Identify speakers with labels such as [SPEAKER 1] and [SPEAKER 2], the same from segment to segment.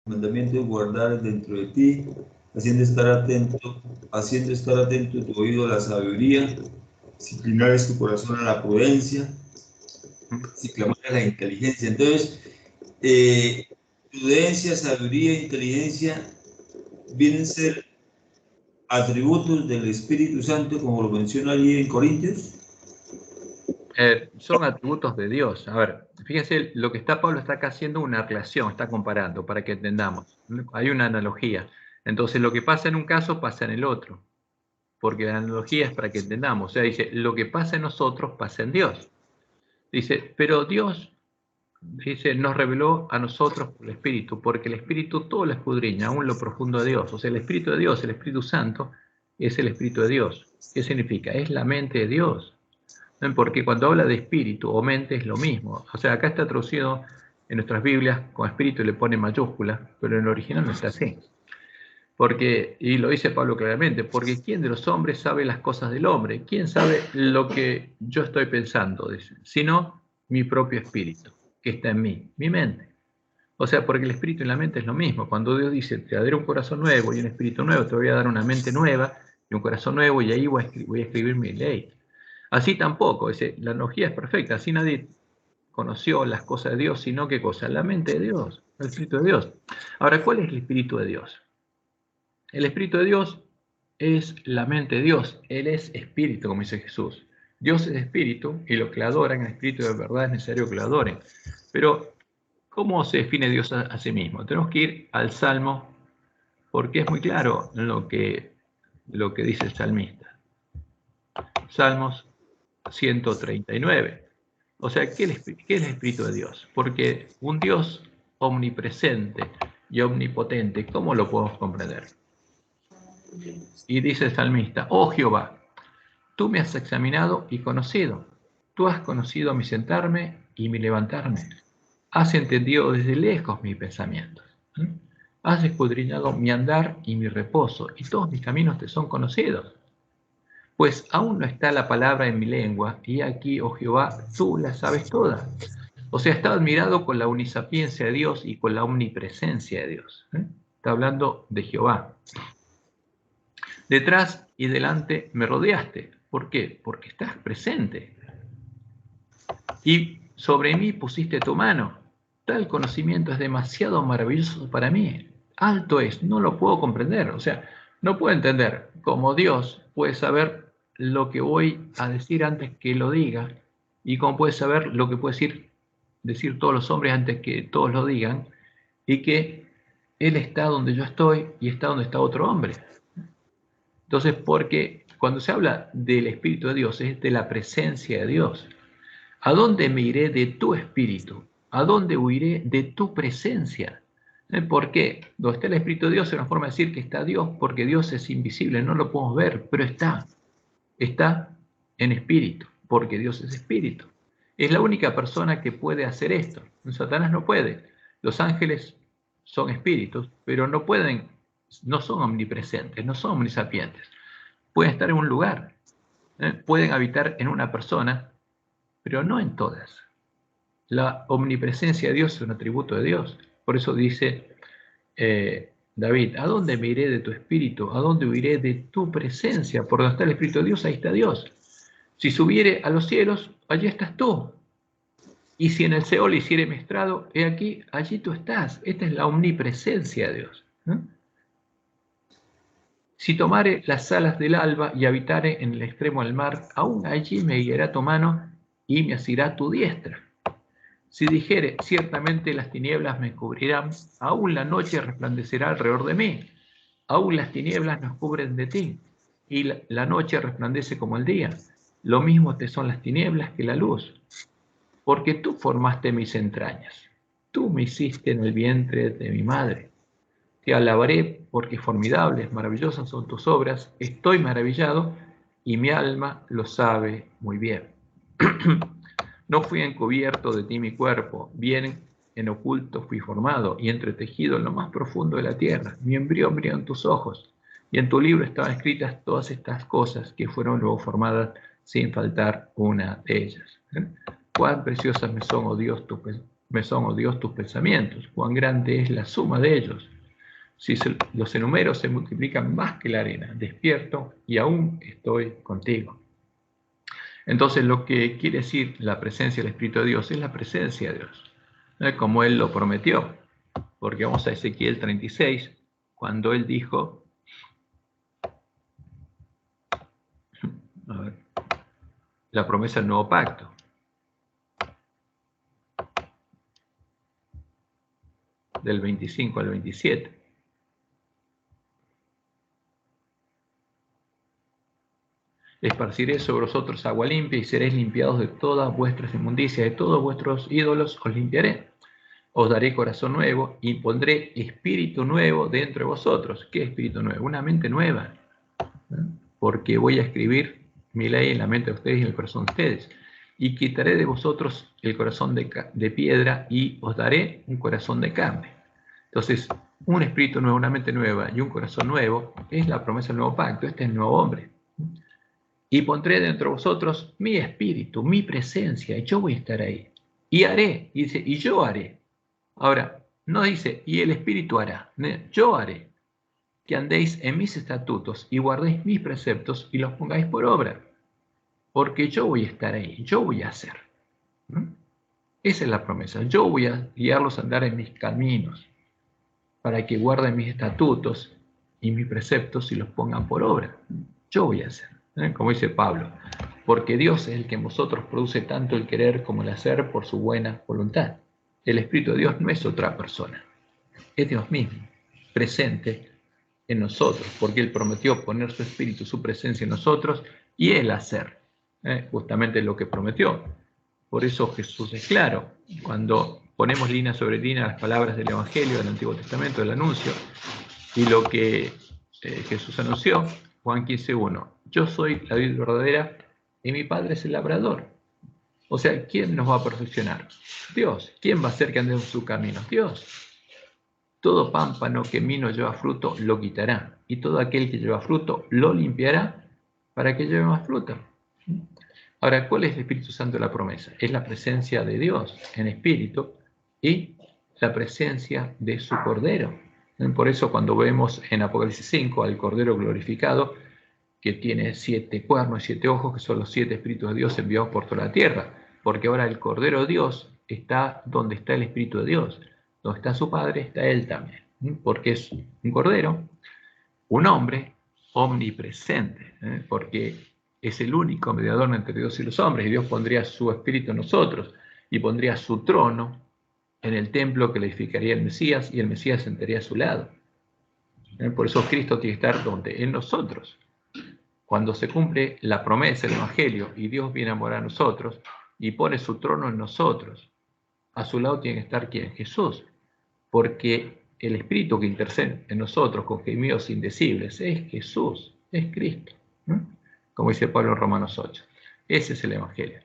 [SPEAKER 1] mandamiento de guardar dentro de ti, haciendo estar atento tu oído a la sabiduría, si inclinares tu corazón a la prudencia, si clamares a la inteligencia. Entonces, prudencia, sabiduría e inteligencia vienen a ser atributos del Espíritu Santo, como lo menciona allí en Corintios.
[SPEAKER 2] Son atributos de Dios. A ver, fíjense, lo que Pablo está acá haciendo una relación, está comparando para que entendamos. Hay una analogía. Entonces, lo que pasa en un caso pasa en el otro, porque la analogía es para que entendamos. O sea, dice, lo que pasa en nosotros pasa en Dios. Dice, pero Dios, dice, nos reveló a nosotros por el Espíritu, porque el Espíritu todo lo escudriña, aún lo profundo de Dios. O sea, el Espíritu de Dios, el Espíritu Santo, es el Espíritu de Dios. ¿Qué significa? Es la mente de Dios. Porque cuando habla de espíritu o mente es lo mismo. O sea, acá está traducido en nuestras Biblias con espíritu y le pone mayúscula, pero en el original no está así. Porque, y lo dice Pablo claramente, porque ¿quién de los hombres sabe las cosas del hombre? ¿Quién sabe lo que yo estoy pensando? Dice, sino mi propio espíritu, que está en mí, mi mente. O sea, porque el espíritu y la mente es lo mismo. Cuando Dios dice, te daré un corazón nuevo y un espíritu nuevo, te voy a dar una mente nueva y un corazón nuevo y ahí voy a escribir mi ley. Así tampoco, la analogía es perfecta, así nadie conoció las cosas de Dios, sino qué cosa, la mente de Dios, el Espíritu de Dios. Ahora, ¿cuál es el Espíritu de Dios? El Espíritu de Dios es la mente de Dios, Él es Espíritu, como dice Jesús. Dios es Espíritu y los que adoran el Espíritu de verdad es necesario que lo adoren. Pero, ¿cómo se define Dios a sí mismo? Tenemos que ir al Salmo, porque es muy claro lo que dice el salmista. Salmos 139. O sea, ¿qué es el Espíritu de Dios? Porque un Dios omnipresente y omnipotente, ¿cómo lo podemos comprender? Y dice el salmista, oh Jehová, tú me has examinado y conocido. Tú has conocido mi sentarme y mi levantarme. Has entendido desde lejos mis pensamientos. Has escudriñado mi andar y mi reposo, y todos mis caminos te son conocidos. Pues aún no está la palabra en mi lengua, y aquí, oh Jehová, tú la sabes toda. O sea, está admirado con la unisapiencia de Dios y con la omnipresencia de Dios. Está hablando de Jehová. Detrás y delante me rodeaste. ¿Por qué? Porque estás presente. Y sobre mí pusiste tu mano. Tal conocimiento es demasiado maravilloso para mí. Alto es, no lo puedo comprender. O sea, no puedo entender cómo Dios puede saber lo que voy a decir antes que lo diga y cómo puede saber lo que puede decir todos los hombres antes que todos lo digan y que Él está donde yo estoy y está donde está otro hombre. Entonces, porque cuando se habla del Espíritu de Dios es de la presencia de Dios. ¿A dónde me iré de tu espíritu? ¿A dónde huiré de tu presencia? ¿Por qué? Donde está el Espíritu de Dios es una forma de decir que está Dios, porque Dios es invisible, no lo podemos ver, pero está en espíritu, porque Dios es espíritu. Es la única persona que puede hacer esto. Satanás no puede. Los ángeles son espíritus, pero no pueden, no son omnipresentes, no son omnisapientes. Pueden estar en un lugar, pueden habitar en una persona, pero no en todas. La omnipresencia de Dios es un atributo de Dios. Por eso dice David, ¿a dónde me iré de tu espíritu? ¿A dónde huiré de tu presencia? Por donde está el Espíritu de Dios, ahí está Dios. Si subiere a los cielos, allí estás tú. Y si en el Seol hiciere mi estrado, he aquí, allí tú estás. Esta es la omnipresencia de Dios. Si tomare las alas del alba y habitare en el extremo del mar, aún allí me guiará tu mano y me asirá tu diestra. Si dijere, ciertamente las tinieblas me cubrirán, aún la noche resplandecerá alrededor de mí. Aún las tinieblas nos cubren de ti, y la noche resplandece como el día. Lo mismo te son las tinieblas que la luz. Porque tú formaste mis entrañas. Tú me hiciste en el vientre de mi madre. Te alabaré porque formidables, maravillosas son tus obras. Estoy maravillado y mi alma lo sabe muy bien. No fui encubierto de ti mi cuerpo, bien en oculto fui formado y entretejido en lo más profundo de la tierra. Mi embrión brilló en tus ojos, y en tu libro estaban escritas todas estas cosas que fueron luego formadas sin faltar una de ellas. Cuán preciosas me son, oh Dios, Me son, oh Dios, tus pensamientos. Cuán grande es la suma de ellos. Si los enumero se multiplican más que la arena. Despierto y aún estoy contigo. Entonces lo que quiere decir la presencia del Espíritu de Dios es la presencia de Dios, como Él lo prometió. Porque vamos a Ezequiel 36, cuando Él dijo, a ver, la promesa del nuevo pacto. Del 25 al 27. Esparciré sobre vosotros agua limpia y seréis limpiados de todas vuestras inmundicias, de todos vuestros ídolos os limpiaré. Os daré corazón nuevo y pondré espíritu nuevo dentro de vosotros. ¿Qué espíritu nuevo? Una mente nueva. Porque voy a escribir mi ley en la mente de ustedes y en el corazón de ustedes. Y quitaré de vosotros el corazón de piedra y os daré un corazón de carne. Entonces, un espíritu nuevo, una mente nueva y un corazón nuevo es la promesa del nuevo pacto. Este es el nuevo hombre. Y pondré dentro de vosotros mi espíritu, mi presencia, y yo voy a estar ahí. Y haré, y dice, y yo haré. Ahora, no dice, y el espíritu hará. Yo haré que andéis en mis estatutos y guardéis mis preceptos y los pongáis por obra. Porque yo voy a estar ahí, yo voy a hacer. Esa es la promesa. Yo voy a guiarlos a andar en mis caminos, para que guarden mis estatutos y mis preceptos y los pongan por obra. Yo voy a hacer, como dice Pablo, porque Dios es el que en vosotros produce tanto el querer como el hacer por su buena voluntad. El Espíritu de Dios no es otra persona, es Dios mismo, presente en nosotros, porque Él prometió poner su Espíritu, su presencia en nosotros y el hacer, justamente lo que prometió. Por eso Jesús es claro, cuando ponemos línea sobre línea las palabras del Evangelio, del Antiguo Testamento, del anuncio, y lo que Jesús anunció, Juan 15:1, yo soy la vid verdadera y mi Padre es el labrador. O sea, ¿quién nos va a perfeccionar? Dios. ¿Quién va a hacer que andemos su camino? Dios. Todo pámpano que en mí no lleva fruto lo quitará, y todo aquel que lleva fruto lo limpiará para que lleve más fruto. Ahora, ¿cuál es el Espíritu Santo de la promesa? Es la presencia de Dios en espíritu y la presencia de su Cordero. Por eso cuando vemos en Apocalipsis 5 al Cordero glorificado, que tiene 7 cuernos y 7 ojos, que son los 7 Espíritus de Dios enviados por toda la tierra, porque ahora el Cordero de Dios está donde está el Espíritu de Dios. Donde está su Padre, está Él también, porque es un Cordero, un hombre omnipresente, porque es el único mediador entre Dios y los hombres, y Dios pondría su Espíritu en nosotros, y pondría su trono en el templo que le edificaría el Mesías, y el Mesías sentaría a su lado. Por eso Cristo tiene que estar donde, en nosotros. Cuando se cumple la promesa del Evangelio, y Dios viene a morar a nosotros, y pone su trono en nosotros, a su lado tiene que estar ¿quién? Jesús, porque el Espíritu que intercede en nosotros con gemidos indecibles es Jesús, es Cristo, ¿no? Como dice Pablo en Romanos 8. Ese es el Evangelio,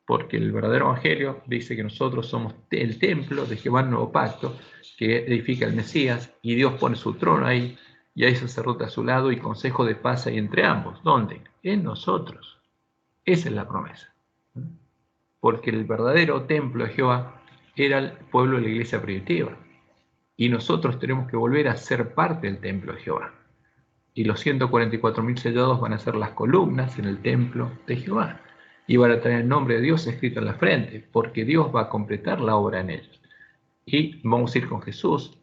[SPEAKER 2] porque el verdadero Evangelio dice que nosotros somos el templo de Jehová, el nuevo pacto, que edifica el Mesías, y Dios pone su trono ahí, y hay sacerdote a su lado, y consejo de paz hay entre ambos. ¿Dónde? En nosotros. Esa es la promesa. Porque el verdadero templo de Jehová era el pueblo de la iglesia primitiva. Y nosotros tenemos que volver a ser parte del templo de Jehová. Y los 144.000 sellados van a ser las columnas en el templo de Jehová. Y van a tener el nombre de Dios escrito en la frente, porque Dios va a completar la obra en ellos. Y vamos a ir con Jesús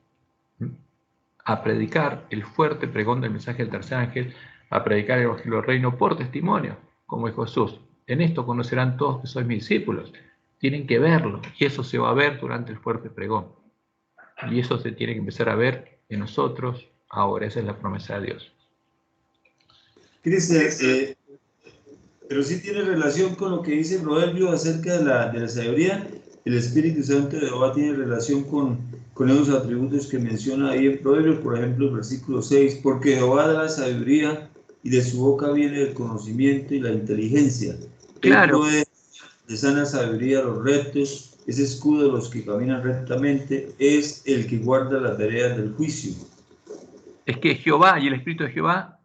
[SPEAKER 2] a predicar el fuerte pregón del mensaje del tercer ángel, a predicar el evangelio del reino por testimonio, como dijo Jesús. En esto conocerán todos que sois mis discípulos. Tienen que verlo, y eso se va a ver durante el fuerte pregón. Y eso se tiene que empezar a ver en nosotros ahora. Esa es la promesa de Dios.
[SPEAKER 1] Cristian, pero sí tiene relación con lo que dice el proverbio acerca de la sabiduría. El Espíritu Santo de Jehová tiene relación con esos atributos que menciona ahí en Proverbios, por ejemplo, el versículo 6, porque Jehová da la sabiduría y de su boca viene el conocimiento y la inteligencia.
[SPEAKER 2] Claro.
[SPEAKER 1] Él provee de sana sabiduría a los rectos, es escudo de los que caminan rectamente, es el que guarda las tareas del juicio.
[SPEAKER 2] Es que Jehová y el Espíritu de Jehová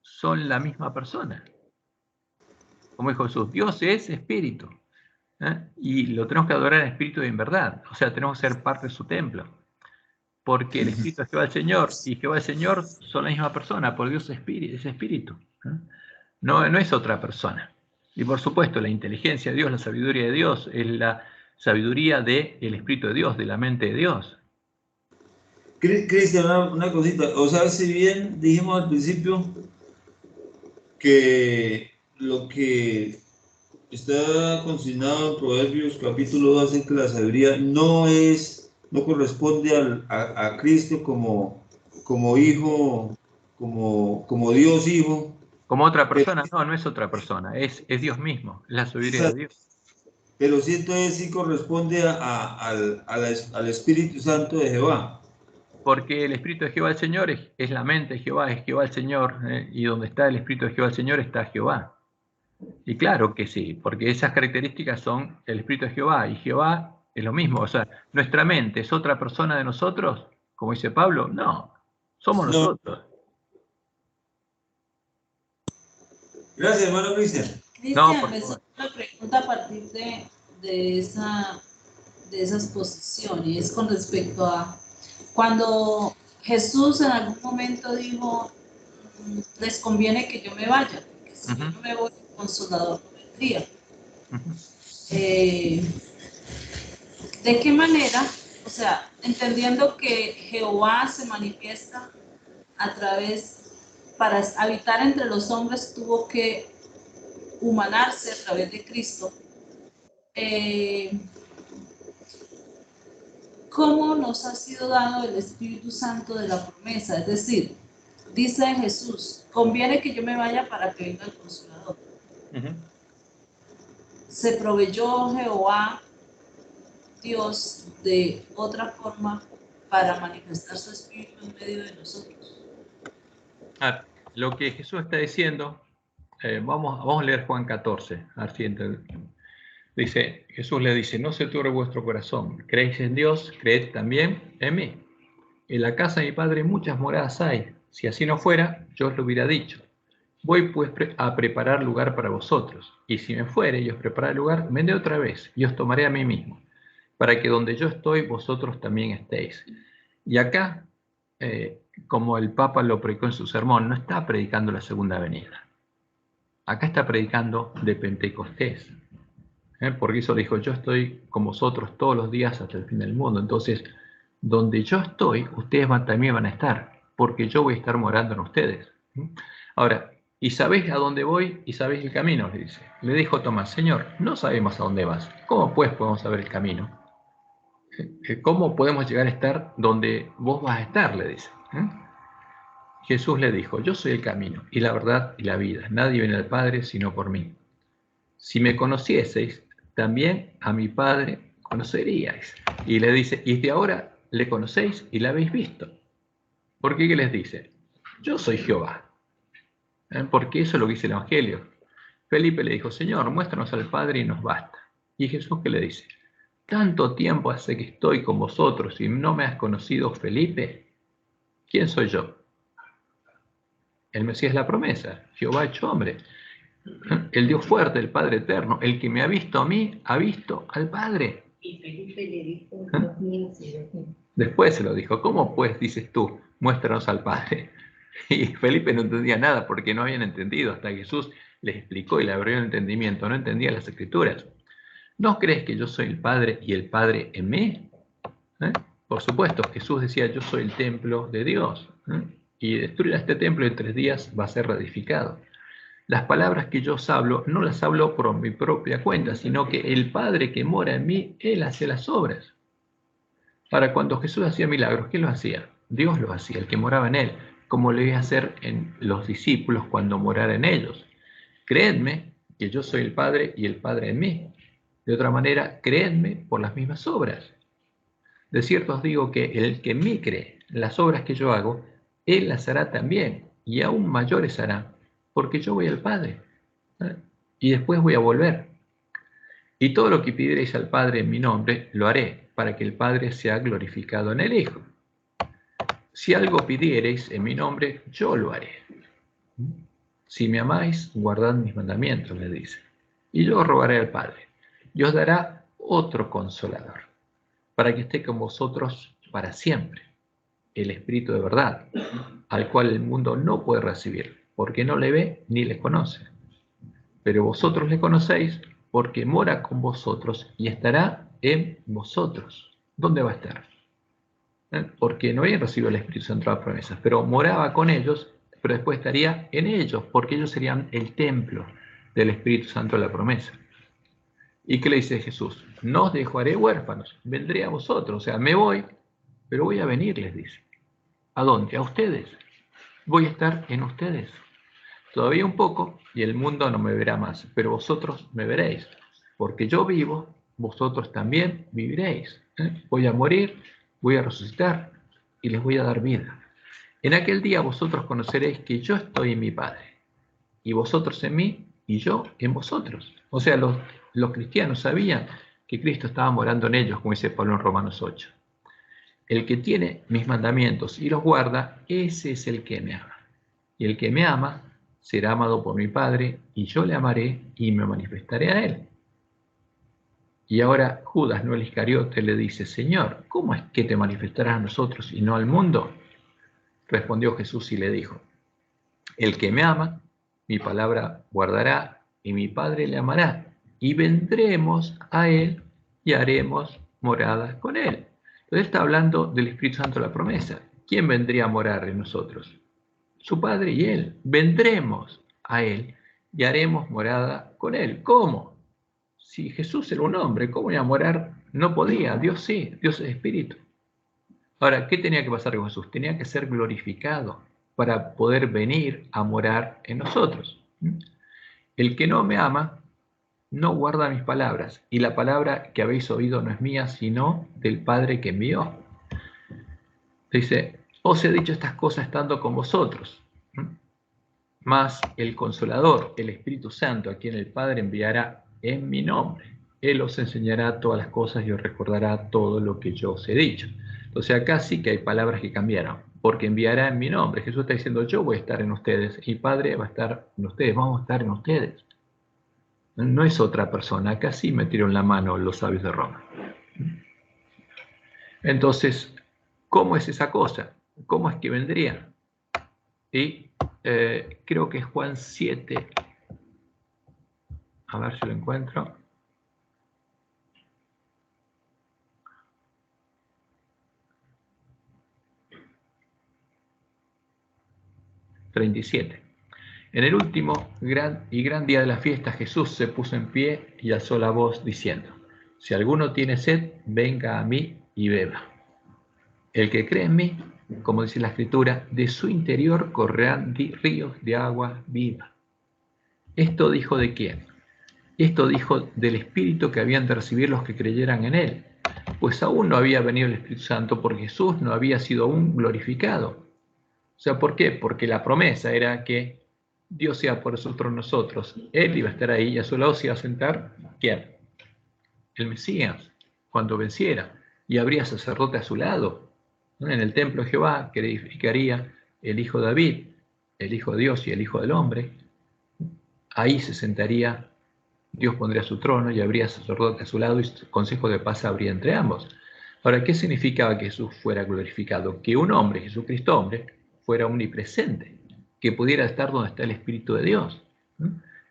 [SPEAKER 2] son la misma persona. Como dijo Jesús, Dios es Espíritu. Y lo tenemos que adorar en espíritu y en verdad. O sea, tenemos que ser parte de su templo. Porque el Espíritu es Jehová el Señor, y Jehová el Señor son la misma persona, por Dios es espíritu. No es otra persona. Y por supuesto, la inteligencia de Dios, la sabiduría de Dios, es la sabiduría del Espíritu de Dios, de la mente de Dios.
[SPEAKER 1] Cristian, una cosita. O sea, si bien dijimos al principio que lo que está consignado en Proverbios capítulo 12, que la sabiduría no corresponde a Cristo como hijo, como Dios hijo.
[SPEAKER 2] Como otra
[SPEAKER 1] Pero,
[SPEAKER 2] persona, no es otra persona, es Dios mismo, es la sabiduría de Dios.
[SPEAKER 1] pero sí, entonces sí corresponde al Espíritu Santo de Jehová.
[SPEAKER 2] Porque el Espíritu de Jehová el Señor es la mente de Jehová, es Jehová el Señor, y donde está el Espíritu de Jehová el Señor está Jehová. Y claro que sí, porque esas características son el Espíritu de Jehová, y Jehová es lo mismo. O sea, nuestra mente es otra persona de nosotros, como dice Pablo, no, somos
[SPEAKER 1] No.
[SPEAKER 2] nosotros.
[SPEAKER 1] Gracias, hermano Cristian.
[SPEAKER 3] Cristian, me surge una pregunta a partir de esas posiciones con respecto a cuando Jesús en algún momento dijo, les conviene que yo me vaya, porque si yo no me voy, el Consolador no vendría. ¿De qué manera? O sea, entendiendo que Jehová se manifiesta a través, para habitar entre los hombres tuvo que humanarse a través de Cristo. ¿Cómo nos ha sido dado el Espíritu Santo de la promesa? Es decir, dice Jesús, conviene que yo me vaya para que venga el Consolador. Se proveyó Jehová, Dios, de otra forma para manifestar su Espíritu en medio de nosotros.
[SPEAKER 2] Lo que Jesús está diciendo, vamos a leer Juan 14, dice, Jesús le dice, no se turbe vuestro corazón, creéis en Dios, creed también en mí. En la casa de mi Padre muchas moradas hay, si así no fuera, yo os lo hubiera dicho. Voy pues a preparar lugar para vosotros, y si me fuere y os prepararé lugar, vendré otra vez, y os tomaré a mí mismo, para que donde yo estoy, vosotros también estéis. Y acá, como el Papa lo predicó en su sermón, no está predicando la segunda venida. Acá está predicando de Pentecostés. Porque eso dijo, yo estoy con vosotros todos los días hasta el fin del mundo. Entonces, donde yo estoy, ustedes también van a estar, porque yo voy a estar morando en ustedes. Ahora, ¿y sabéis a dónde voy y sabéis el camino? Le dice. Le dijo Tomás, Señor, no sabemos a dónde vas. ¿Cómo pues podemos saber el camino? ¿Cómo podemos llegar a estar donde vos vas a estar? Le dice. Jesús le dijo, yo soy el camino y la verdad y la vida. Nadie viene al Padre sino por mí. Si me conocieseis, también a mi Padre conoceríais. Y le dice, y de ahora le conocéis y la habéis visto. ¿Por qué? ¿Qué les dice? Yo soy Jehová. Porque eso es lo que dice el Evangelio. Felipe le dijo, Señor, muéstranos al Padre y nos basta. Y Jesús, ¿qué le dice? ¿Tanto tiempo hace que estoy con vosotros y no me has conocido, Felipe? ¿Quién soy yo? El Mesías es la promesa, Jehová hecho hombre. El Dios fuerte, el Padre eterno, el que me ha visto a mí, ha visto al Padre.
[SPEAKER 4] Y Felipe le dijo, Dios mío, Señor.
[SPEAKER 2] Después se lo dijo, ¿cómo pues dices tú, muéstranos al Padre? Y Felipe no entendía nada porque no habían entendido, hasta Jesús les explicó y le abrió el entendimiento, no entendía las Escrituras. ¿No crees que yo soy el Padre y el Padre en mí? Por supuesto, Jesús decía, yo soy el templo de Dios, y destruir este templo en 3 días va a ser reedificado. Las palabras que yo os hablo, no las hablo por mi propia cuenta, sino que el Padre que mora en mí, Él hace las obras. Para cuando Jesús hacía milagros, ¿quién los hacía? Dios los hacía, el que moraba en Él, como le iba a hacer en los discípulos cuando morara en ellos. Creedme que yo soy el Padre y el Padre en mí. De otra manera, creedme por las mismas obras. De cierto os digo que el que en mí cree, las obras que yo hago, Él las hará también, y aún mayores hará, porque yo voy al Padre, y después voy a volver. Y todo lo que pidierais al Padre en mi nombre, lo haré, para que el Padre sea glorificado en el Hijo. Si algo pidiereis en mi nombre, yo lo haré. Si me amáis, guardad mis mandamientos, le dice. Y yo rogaré al Padre, y os dará otro consolador, para que esté con vosotros para siempre, el Espíritu de verdad, al cual el mundo no puede recibir, porque no le ve ni le conoce. Pero vosotros le conocéis, porque mora con vosotros y estará en vosotros. ¿Dónde va a estar? Porque no habían recibido el Espíritu Santo de las promesas, pero moraba con ellos, pero después estaría en ellos, porque ellos serían el templo del Espíritu Santo de la promesa. ¿Y qué le dice Jesús? No os dejaré huérfanos, vendré a vosotros. O sea, me voy, pero voy a venir, les dice. ¿A dónde? A ustedes. Voy a estar en ustedes. Todavía un poco, y el mundo no me verá más, pero vosotros me veréis. Porque yo vivo, vosotros también viviréis. Voy a morir, voy a resucitar, y les voy a dar vida. En aquel día vosotros conoceréis que yo estoy en mi Padre, y vosotros en mí, y yo en vosotros. O sea, los cristianos sabían que Cristo estaba morando en ellos, como dice Pablo en Romanos 8. El que tiene mis mandamientos y los guarda, ese es el que me ama. Y el que me ama será amado por mi Padre, y yo le amaré y me manifestaré a él. Y ahora Judas, no el Iscariote, le dice, Señor, ¿cómo es que te manifestarás a nosotros y no al mundo? Respondió Jesús y le dijo, el que me ama, mi palabra guardará, y mi Padre le amará, y vendremos a él y haremos morada con él. Entonces está hablando del Espíritu Santo de la promesa. ¿Quién vendría a morar en nosotros? Su Padre y él. Vendremos a él y haremos morada con él. ¿Cómo? Si Jesús era un hombre, ¿cómo iba a morar? No podía. Dios sí, Dios es Espíritu. Ahora, ¿qué tenía que pasar con Jesús? Tenía que ser glorificado para poder venir a morar en nosotros. El que no me ama no guarda mis palabras, y la palabra que habéis oído no es mía, sino del Padre que envió. Dice, os he dicho estas cosas estando con vosotros, mas el Consolador, el Espíritu Santo, a quien el Padre enviará en mi nombre, Él os enseñará todas las cosas y os recordará todo lo que yo os he dicho. Entonces acá sí que hay palabras que cambiaron, porque enviará en mi nombre. Jesús está diciendo, yo voy a estar en ustedes, y Padre va a estar en ustedes, vamos a estar en ustedes. No es otra persona, acá sí metieron la mano los sabios de Roma. Entonces, ¿cómo es esa cosa? ¿Cómo es que vendría? Y creo que es Juan 7, a ver si lo encuentro. ...37... En el último gran día de la fiesta, Jesús se puso en pie y alzó la voz diciendo, si alguno tiene sed, venga a mí y beba. El que cree en mí, como dice la Escritura, de su interior correrán ríos de agua viva. ¿Esto dijo de quién? Esto dijo del Espíritu que habían de recibir los que creyeran en él, pues aún no había venido el Espíritu Santo porque Jesús no había sido aún glorificado. O sea, ¿por qué? Porque la promesa era que Dios sea por nosotros. Él iba a estar ahí y a su lado se iba a sentar, ¿quién? El Mesías, cuando venciera. Y habría sacerdote a su lado, ¿no? En el templo de Jehová, que edificaría el Hijo de David, el Hijo de Dios y el Hijo del Hombre. Ahí se sentaría, Dios pondría su trono y habría sacerdote a su lado y consejo de paz habría entre ambos. Ahora, ¿qué significaba que Jesús fuera glorificado? Que un hombre, Jesucristo hombre, fuera omnipresente, que pudiera estar donde está el Espíritu de Dios.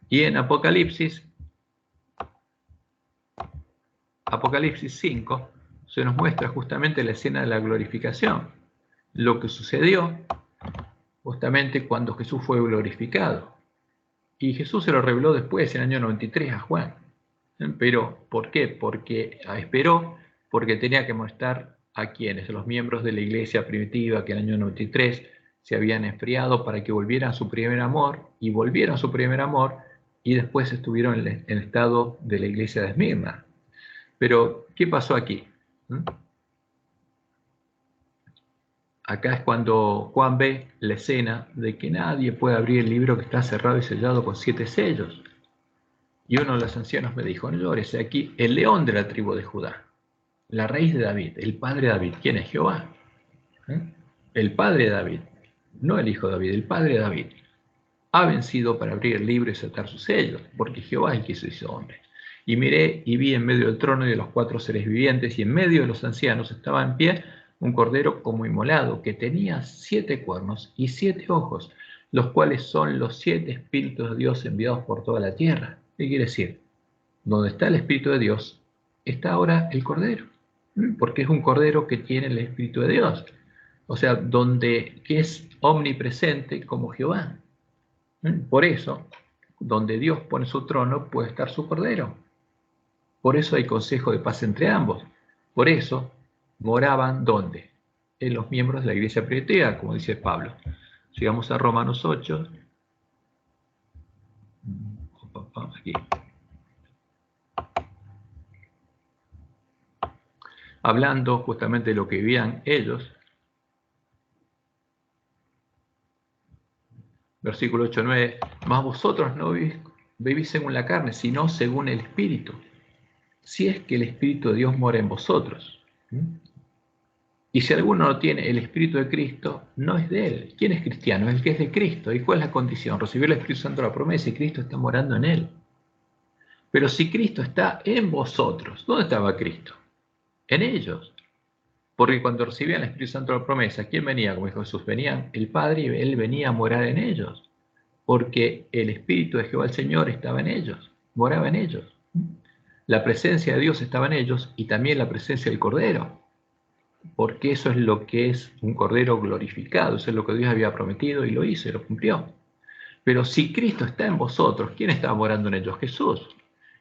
[SPEAKER 2] Y en Apocalipsis 5, se nos muestra justamente la escena de la glorificación, lo que sucedió justamente cuando Jesús fue glorificado. Y Jesús se lo reveló después, en el año 93, a Juan. Pero, ¿por qué? Porque esperó, porque tenía que mostrar a quienes, los miembros de la iglesia primitiva que en el año 93 se habían enfriado para que volvieran a su primer amor, y volvieron a su primer amor, y después estuvieron en el estado de la iglesia de Esmirna. Pero, ¿qué pasó aquí? Acá es cuando Juan ve la escena de que nadie puede abrir el libro que está cerrado y sellado con 7 sellos. Y uno de los ancianos me dijo, no llores, aquí el león de la tribu de Judá, la raíz de David, el padre de David. ¿Quién es? Jehová. El padre de David, no el hijo de David, el padre de David. Ha vencido para abrir el libro y soltar sus sellos, porque Jehová es el que se hizo hombre. Y miré y vi en medio del trono y de los 4 seres vivientes y en medio de los ancianos estaba en pie un cordero como inmolado, que tenía 7 cuernos y 7 ojos, los cuales son los 7 espíritus de Dios enviados por toda la tierra. ¿Qué quiere decir? Donde está el Espíritu de Dios, está ahora el Cordero, porque es un Cordero que tiene el Espíritu de Dios. O sea, que es omnipresente como Jehová. Por eso, donde Dios pone su trono, puede estar su Cordero. Por eso hay consejo de paz entre ambos. Por eso, moraban, ¿dónde? En los miembros de la iglesia primitiva, como dice Pablo. Llegamos a Romanos 8. Aquí. Hablando justamente de lo que vivían ellos. Versículo 8-9. Mas vosotros no vivís según la carne, sino según el Espíritu. Si es que el Espíritu de Dios mora en vosotros. Y si alguno no tiene el Espíritu de Cristo, no es de él. ¿Quién es cristiano? El que es de Cristo. ¿Y cuál es la condición? Recibir el Espíritu Santo, la promesa, y Cristo está morando en él. Pero si Cristo está en vosotros, ¿dónde estaba Cristo? En ellos. Porque cuando recibían el Espíritu Santo, la promesa, ¿quién venía? Como dijo Jesús, venía el Padre y él venía a morar en ellos. Porque el Espíritu de Jehová el Señor estaba en ellos, moraba en ellos. La presencia de Dios estaba en ellos y también la presencia del Cordero. Porque eso es lo que es un Cordero glorificado, eso es lo que Dios había prometido y lo hizo y lo cumplió. Pero si Cristo está en vosotros, ¿quién está morando en ellos? Jesús.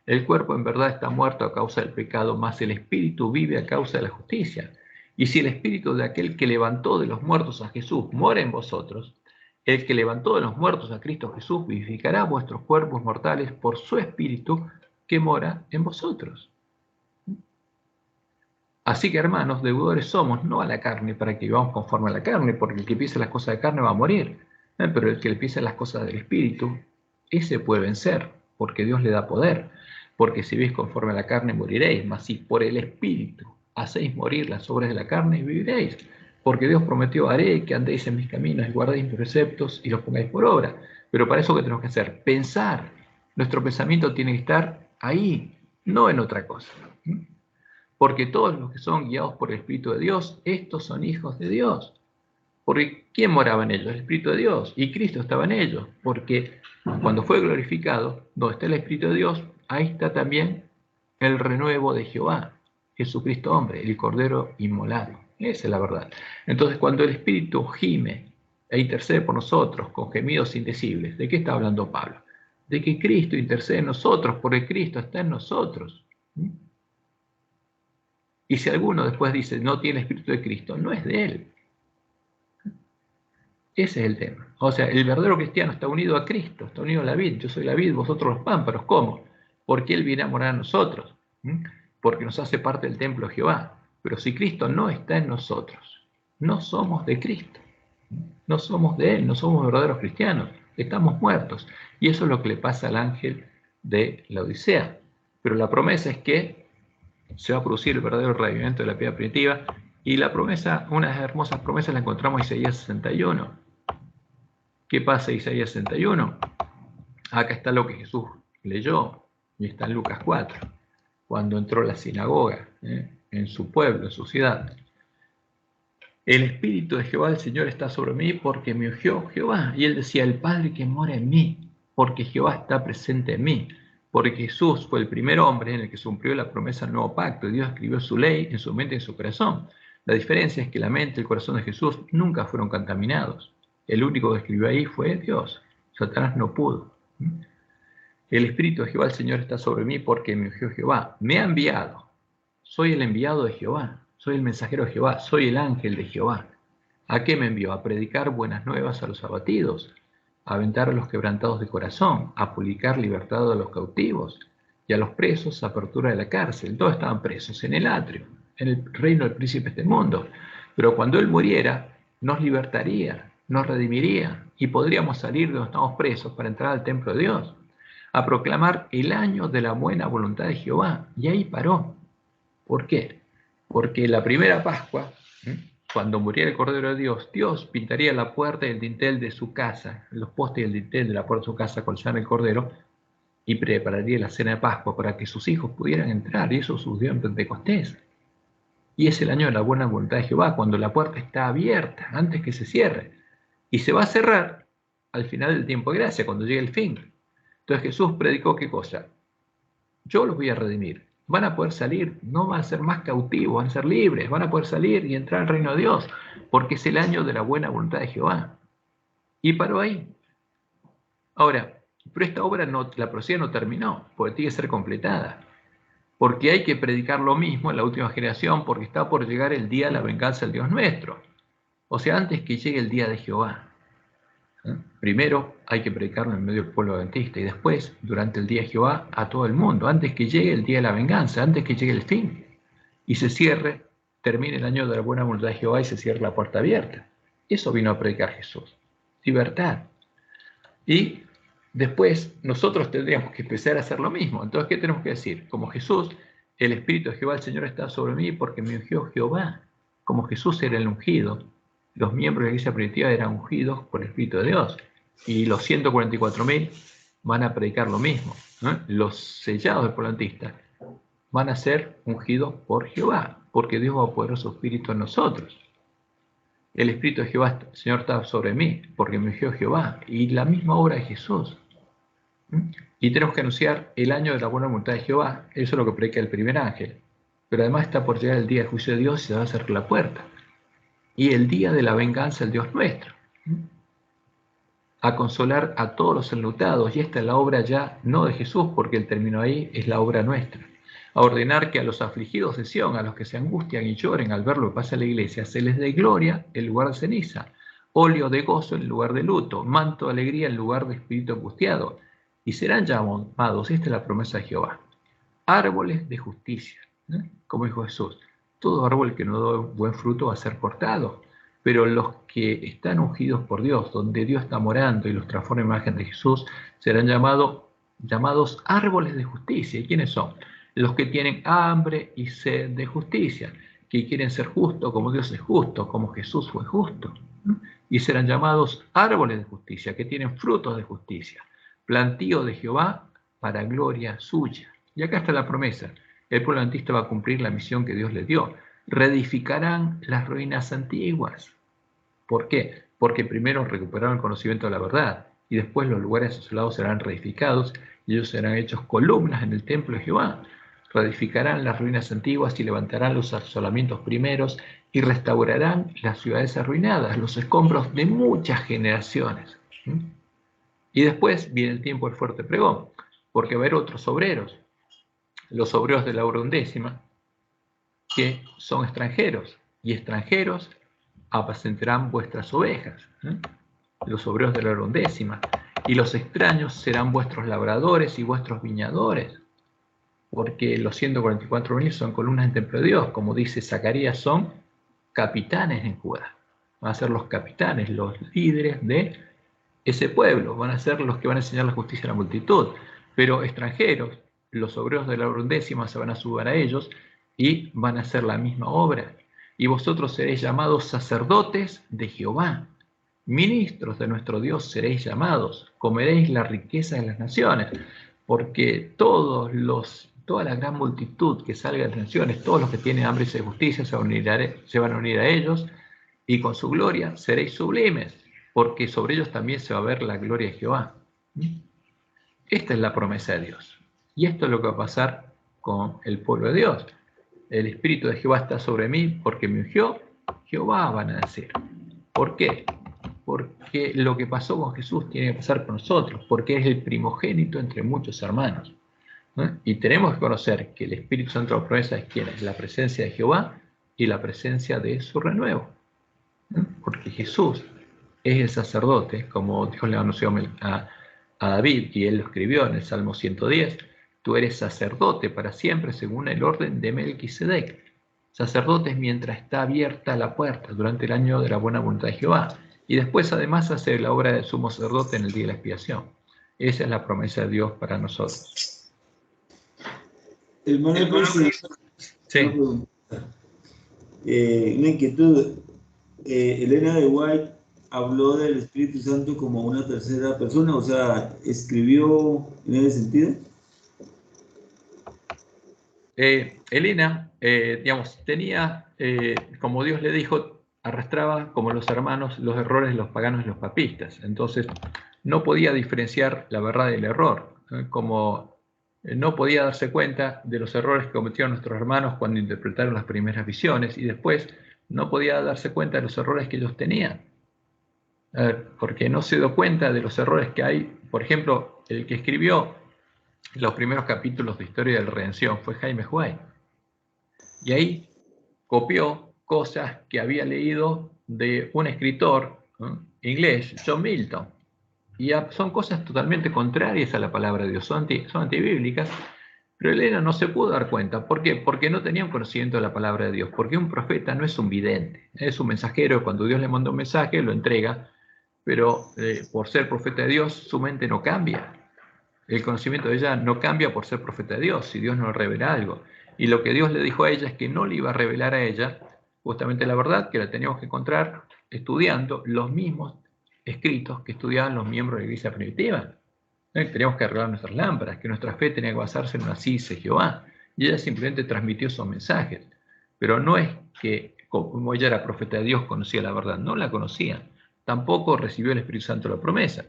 [SPEAKER 2] El cuerpo en verdad está muerto a causa del pecado, mas el Espíritu vive a causa de la justicia. Y si el Espíritu de aquel que levantó de los muertos a Jesús mora en vosotros, el que levantó de los muertos a Cristo Jesús vivificará vuestros cuerpos mortales por su Espíritu que mora en vosotros. Así que, hermanos, deudores somos, no a la carne, para que vivamos conforme a la carne, porque el que piensa las cosas de carne va a morir. Pero el que piensa las cosas del Espíritu, ese puede vencer, porque Dios le da poder. Porque si vivís conforme a la carne, moriréis, mas si por el Espíritu hacéis morir las obras de la carne, viviréis. Porque Dios prometió, haré que andéis en mis caminos y guardéis mis preceptos y los pongáis por obra. Pero para eso, ¿qué tenemos que hacer? Pensar. Nuestro pensamiento tiene que estar ahí, no en otra cosa. Porque todos los que son guiados por el Espíritu de Dios, estos son hijos de Dios. Porque ¿quién moraba en ellos? El Espíritu de Dios. Y Cristo estaba en ellos. Porque cuando fue glorificado, donde está el Espíritu de Dios, ahí está también el renuevo de Jehová, Jesucristo hombre, el Cordero inmolado. Esa es la verdad. Entonces, cuando el Espíritu gime e intercede por nosotros con gemidos indecibles, ¿de qué está hablando Pablo? De que Cristo intercede en nosotros, porque Cristo está en nosotros. Y si alguno después dice, no tiene el Espíritu de Cristo, no es de él. Ese es el tema. O sea, el verdadero cristiano está unido a Cristo, está unido a la vid. Yo soy la vid, vosotros los pámpanos. ¿Cómo? Porque Él viene a morar en nosotros. Porque nos hace parte del templo de Jehová. Pero si Cristo no está en nosotros, no somos de Cristo. No somos de Él, no somos verdaderos cristianos. Estamos muertos. Y eso es lo que le pasa al ángel de la Odisea. Pero la promesa es que se va a producir el verdadero revivimiento de la piedra primitiva. Y la promesa, una de las hermosas promesas, la encontramos en Isaías 61. ¿Qué pasa en Isaías 61? Acá está lo que Jesús leyó, y está en Lucas 4, cuando entró a la sinagoga, en su pueblo, en su ciudad. El Espíritu de Jehová, el Señor, está sobre mí porque me ungió Jehová. Y él decía, el Padre que mora en mí, porque Jehová está presente en mí. Porque Jesús fue el primer hombre en el que se cumplió la promesa del nuevo pacto, y Dios escribió su ley en su mente y en su corazón. La diferencia es que la mente y el corazón de Jesús nunca fueron contaminados. El único que escribió ahí fue Dios. Satanás no pudo. El Espíritu de Jehová, el Señor, está sobre mí porque me ungió Jehová. Me ha enviado. Soy el enviado de Jehová. Soy el mensajero de Jehová. Soy el ángel de Jehová. ¿A qué me envió? A predicar buenas nuevas a los abatidos, a aventar a los quebrantados de corazón, a publicar libertad a los cautivos y a los presos apertura de la cárcel. Todos estaban presos en el atrio, en el reino del príncipe de este mundo. Pero cuando Él muriera, nos libertaría, nos redimiría y podríamos salir de donde estamos presos para entrar al templo de Dios, a proclamar el año de la buena voluntad de Jehová. Y ahí paró. ¿Por qué? Porque la primera Pascua, cuando muriera el Cordero de Dios, Dios pintaría la puerta y el dintel de su casa, los postes y el dintel de la puerta de su casa con sangre del Cordero, y prepararía la cena de Pascua para que sus hijos pudieran entrar, y eso sucedió en Pentecostés. Y es el año de la buena voluntad de Jehová, cuando la puerta está abierta, antes que se cierre. Y se va a cerrar al final del tiempo de gracia, cuando llegue el fin. Entonces Jesús predicó ¿qué cosa? Yo los voy a redimir. Van a poder salir, no van a ser más cautivos, van a ser libres, van a poder salir y entrar al reino de Dios, porque es el año de la buena voluntad de Jehová. Y paró ahí. Ahora, pero esta obra, la profecía no terminó, porque tiene que ser completada. Porque hay que predicar lo mismo en la última generación, porque está por llegar el día de la venganza del Dios nuestro. O sea, antes que llegue el día de Jehová. Primero hay que predicarlo en medio del pueblo adventista y después, durante el día de Jehová, a todo el mundo, antes que llegue el día de la venganza, antes que llegue el fin. Y se cierre, termine el año de la buena voluntad de Jehová y se cierre la puerta abierta. Eso vino a predicar Jesús. Libertad. Y después nosotros tendríamos que empezar a hacer lo mismo. Entonces, ¿qué tenemos que decir? Como Jesús, el Espíritu de Jehová, el Señor está sobre mí porque me ungió Jehová. Como Jesús era el ungido, los miembros de la iglesia primitiva eran ungidos por el Espíritu de Dios. Y los 144.000 van a predicar lo mismo. Los sellados del pueblo adventista van a ser ungidos por Jehová, porque Dios va a poner su Espíritu en nosotros. El Espíritu de Jehová, el Señor está sobre mí, porque me ungió Jehová. Y la misma obra de Jesús. Y tenemos que anunciar el año de la buena voluntad de Jehová. Eso es lo que predica el primer ángel. Pero además está por llegar el día del juicio de Dios y se va a cerrar la puerta. Y el día de la venganza del Dios nuestro. A consolar a todos los enlutados. Y esta es la obra ya no de Jesús, porque él terminó ahí, es la obra nuestra. A ordenar que a los afligidos de Sión, a los que se angustian y lloren al ver lo que pasa en la iglesia, se les dé gloria en lugar de ceniza, óleo de gozo en lugar de luto, manto de alegría en lugar de espíritu angustiado, y serán llamados, esta es la promesa de Jehová, árboles de justicia, como dijo Jesús, todo árbol que no da buen fruto va a ser cortado, pero los que están ungidos por Dios, donde Dios está morando y los transforma en imagen de Jesús, serán llamados árboles de justicia. ¿Y quiénes son? Los que tienen hambre y sed de justicia, que quieren ser justos como Dios es justo, como Jesús fue justo. Y serán llamados árboles de justicia, que tienen frutos de justicia, plantío de Jehová para gloria suya. Y acá está la promesa. El pueblo adventista va a cumplir la misión que Dios le dio. Reedificarán las ruinas antiguas. ¿Por qué? Porque primero recuperaron el conocimiento de la verdad y después los lugares asolados serán reedificados y ellos serán hechos columnas en el templo de Jehová. Reedificarán las ruinas antiguas y levantarán los asolamientos primeros y restaurarán las ciudades arruinadas, los escombros de muchas generaciones. Y después viene el tiempo del fuerte pregón, porque va a haber otros obreros, los obreros de la hora undécima, que son extranjeros, y extranjeros apacentarán vuestras ovejas, los obreros de la hora undécima, y los extraños serán vuestros labradores y vuestros viñadores, porque los 144.000 son columnas en templo de Dios, como dice Zacarías, son capitanes en Judá, van a ser los capitanes, los líderes de ese pueblo, van a ser los que van a enseñar la justicia a la multitud, pero extranjeros, los obreros de la hora undécima se van a subir a ellos y van a hacer la misma obra. Y vosotros seréis llamados sacerdotes de Jehová, ministros de nuestro Dios seréis llamados, comeréis la riqueza de las naciones, porque toda la gran multitud que salga de las naciones, todos los que tienen hambre y sed de justicia se van a unir a ellos, y con su gloria seréis sublimes, porque sobre ellos también se va a ver la gloria de Jehová. Esta es la promesa de Dios. Y esto es lo que va a pasar con el pueblo de Dios. El Espíritu de Jehová está sobre mí porque me ungió. Jehová, van a decir. ¿Por qué? Porque lo que pasó con Jesús tiene que pasar con nosotros, porque es el primogénito entre muchos hermanos. Y tenemos que conocer que el Espíritu Santo de la promesa es quién es, la presencia de Jehová y la presencia de su renuevo. Porque Jesús es el sacerdote, como Dios le anunció a David, y él lo escribió en el Salmo 110, tú eres sacerdote para siempre según el orden de Melquisedec. Sacerdotes mientras está abierta la puerta durante el año de la buena voluntad de Jehová. Y después además hace la obra del sumo sacerdote en el día de la expiación. Esa es la promesa de Dios para nosotros.
[SPEAKER 1] Hermano,
[SPEAKER 2] sí.
[SPEAKER 1] Una inquietud. Elena de White habló del Espíritu Santo como una tercera persona, o sea, escribió en ese sentido.
[SPEAKER 2] Elena, digamos, tenía, como Dios le dijo, arrastraba como los hermanos los errores de los paganos y los papistas. Entonces, no podía diferenciar la verdad del error, como no podía darse cuenta de los errores que cometieron nuestros hermanos cuando interpretaron las primeras visiones y después no podía darse cuenta de los errores que ellos tenían. Porque no se dio cuenta de los errores que hay. Por ejemplo, el que escribió los primeros capítulos de Historia de la Redención fue Jaime Huey. Y ahí copió cosas que había leído de un escritor inglés, John Milton. Y son cosas totalmente contrarias a la palabra de Dios, son antibíblicas, pero Elena no se pudo dar cuenta. ¿Por qué? Porque no tenía un conocimiento de la palabra de Dios, porque un profeta no es un vidente, es un mensajero. Cuando Dios le manda un mensaje, lo entrega, pero por ser profeta de Dios, su mente no cambia. El conocimiento de ella no cambia por ser profeta de Dios, si Dios no le revela algo. Y lo que Dios le dijo a ella es que no le iba a revelar a ella justamente la verdad, que la teníamos que encontrar estudiando los mismos escritos que estudiaban los miembros de la iglesia primitiva. Teníamos que arreglar nuestras lámparas, que nuestra fe tenía que basarse en una sí dice Jehová. Y ella simplemente transmitió esos mensajes. Pero no es que, como ella era profeta de Dios, conocía la verdad, no la conocía. Tampoco recibió el Espíritu Santo la promesa,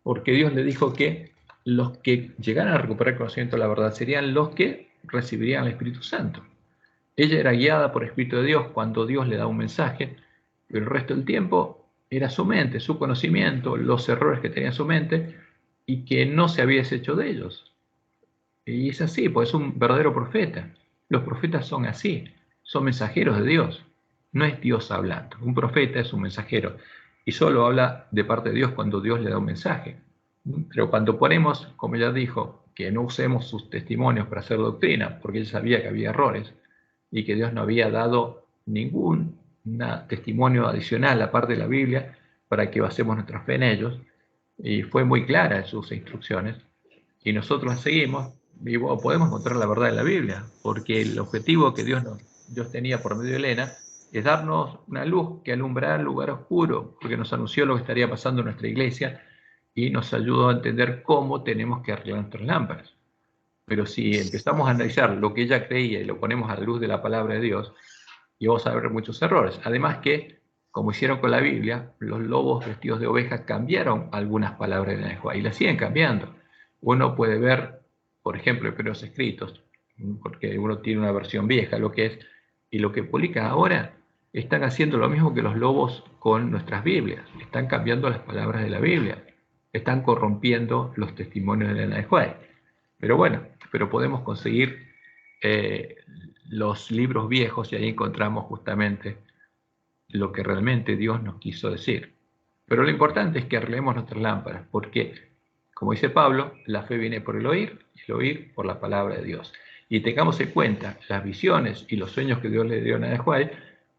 [SPEAKER 2] porque Dios le dijo que los que llegaran a recuperar el conocimiento de la verdad serían los que recibirían el Espíritu Santo. Ella era guiada por el Espíritu de Dios cuando Dios le da un mensaje, pero el resto del tiempo era su mente, su conocimiento, los errores que tenía su mente y que no se había deshecho de ellos. Y es así, pues es un verdadero profeta. Los profetas son así, son mensajeros de Dios. No es Dios hablando. Un profeta es un mensajero y solo habla de parte de Dios cuando Dios le da un mensaje. Pero cuando ponemos, como ya dijo, que no usemos sus testimonios para hacer doctrina, porque él sabía que había errores y que Dios no había dado ningún testimonio adicional aparte de la Biblia para que basemos nuestra fe en ellos, y fue muy clara en sus instrucciones, y nosotros las seguimos, y podemos encontrar la verdad en la Biblia, porque el objetivo que Dios tenía por medio de Elena es darnos una luz que alumbrará el lugar oscuro, porque nos anunció lo que estaría pasando en nuestra iglesia y nos ayudó a entender cómo tenemos que arreglar nuestras lámparas. Pero si empezamos a analizar lo que ella creía y lo ponemos a la luz de la palabra de Dios, y vamos a ver muchos errores. Además que, como hicieron con la Biblia, los lobos vestidos de ovejas cambiaron algunas palabras de Jehová y las siguen cambiando. Uno puede ver, por ejemplo, en primeros escritos, porque uno tiene una versión vieja, lo que es, y lo que publican ahora, están haciendo lo mismo que los lobos con nuestras Biblias. Están cambiando las palabras de la Biblia. Están corrompiendo los testimonios de la Jehová. Pero bueno, pero podemos conseguir los libros viejos y ahí encontramos justamente lo que realmente Dios nos quiso decir. Pero lo importante es que arreglemos nuestras lámparas, porque, como dice Pablo, la fe viene por el oír y el oír por la palabra de Dios. Y tengamos en cuenta las visiones y los sueños que Dios le dio a Nahual,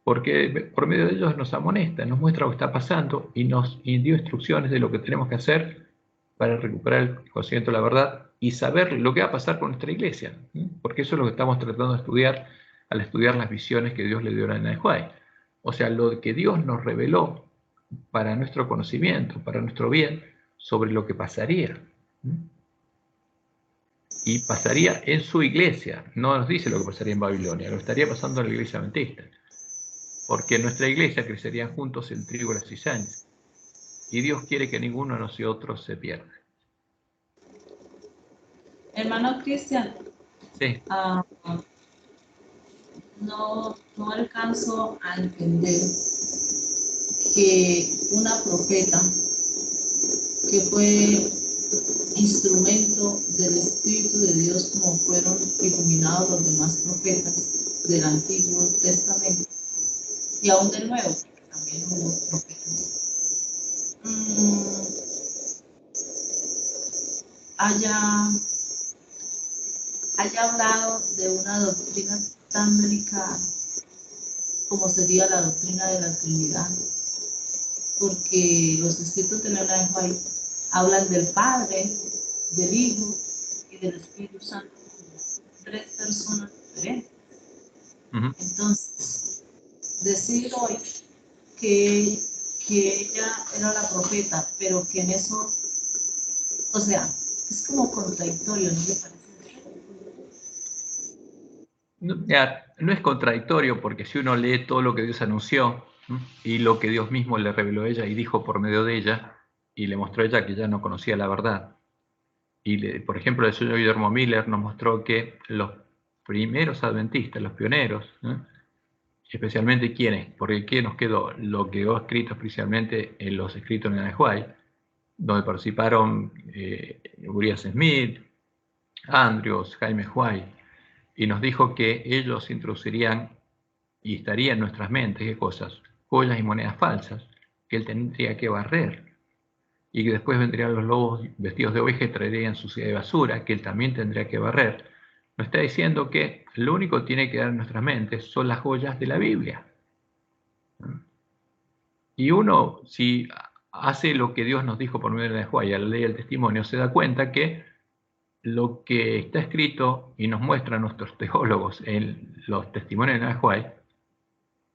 [SPEAKER 2] porque por medio de ellos nos amonesta, nos muestra lo que está pasando y nos dio instrucciones de lo que tenemos que hacer para recuperar el conocimiento de la verdad y saber lo que va a pasar con nuestra iglesia, porque eso es lo que estamos tratando de estudiar al estudiar las visiones que Dios le dio a Nahual. O sea, lo que Dios nos reveló para nuestro conocimiento, para nuestro bien, sobre lo que pasaría. Y pasaría en su iglesia, no nos dice lo que pasaría en Babilonia, lo estaría pasando en la iglesia adventista, porque en nuestra iglesia crecerían juntos el trigo y la cizaña, y Dios quiere que ninguno de nosotros se pierda.
[SPEAKER 3] Hermano Cristian,
[SPEAKER 2] Sí.
[SPEAKER 3] No alcanzo a entender que una profeta que fue instrumento del Espíritu de Dios, como fueron iluminados los demás profetas del Antiguo Testamento y aún del Nuevo, porque también hubo profetas, haya hablado de una doctrina tan delicada como sería la doctrina de la Trinidad, porque los escritos de la White hablan del Padre, del Hijo y del Espíritu Santo como tres personas diferentes. Entonces, decir hoy que que ella era la profeta, pero que en eso, o sea, es como contradictorio, ¿no le parece?
[SPEAKER 2] No, no es contradictorio, porque si uno lee todo lo que Dios anunció, ¿no?, y lo que Dios mismo le reveló a ella y dijo por medio de ella, y le mostró a ella que ella no conocía la verdad. Y por ejemplo, el señor Guillermo Miller nos mostró que los primeros adventistas, los pioneros, ¿no?, especialmente quiénes, porque ¿qué nos quedó? Lo quedó escrito especialmente en los escritos de Ellen White, donde participaron Urias Smith, Andrews, Jaime White, y nos dijo que ellos introducirían y estarían en nuestras mentes, ¿qué cosas? Joyas y monedas falsas, que él tendría que barrer, y que después vendrían los lobos vestidos de oveja y traerían suciedad y basura, que él también tendría que barrer. Nos está diciendo que lo único que tiene que dar en nuestras mentes son las joyas de la Biblia. Y uno, si hace lo que Dios nos dijo por medio de la Juárez, la ley del testimonio, se da cuenta que lo que está escrito y nos muestran nuestros teólogos en los testimonios de la Juárez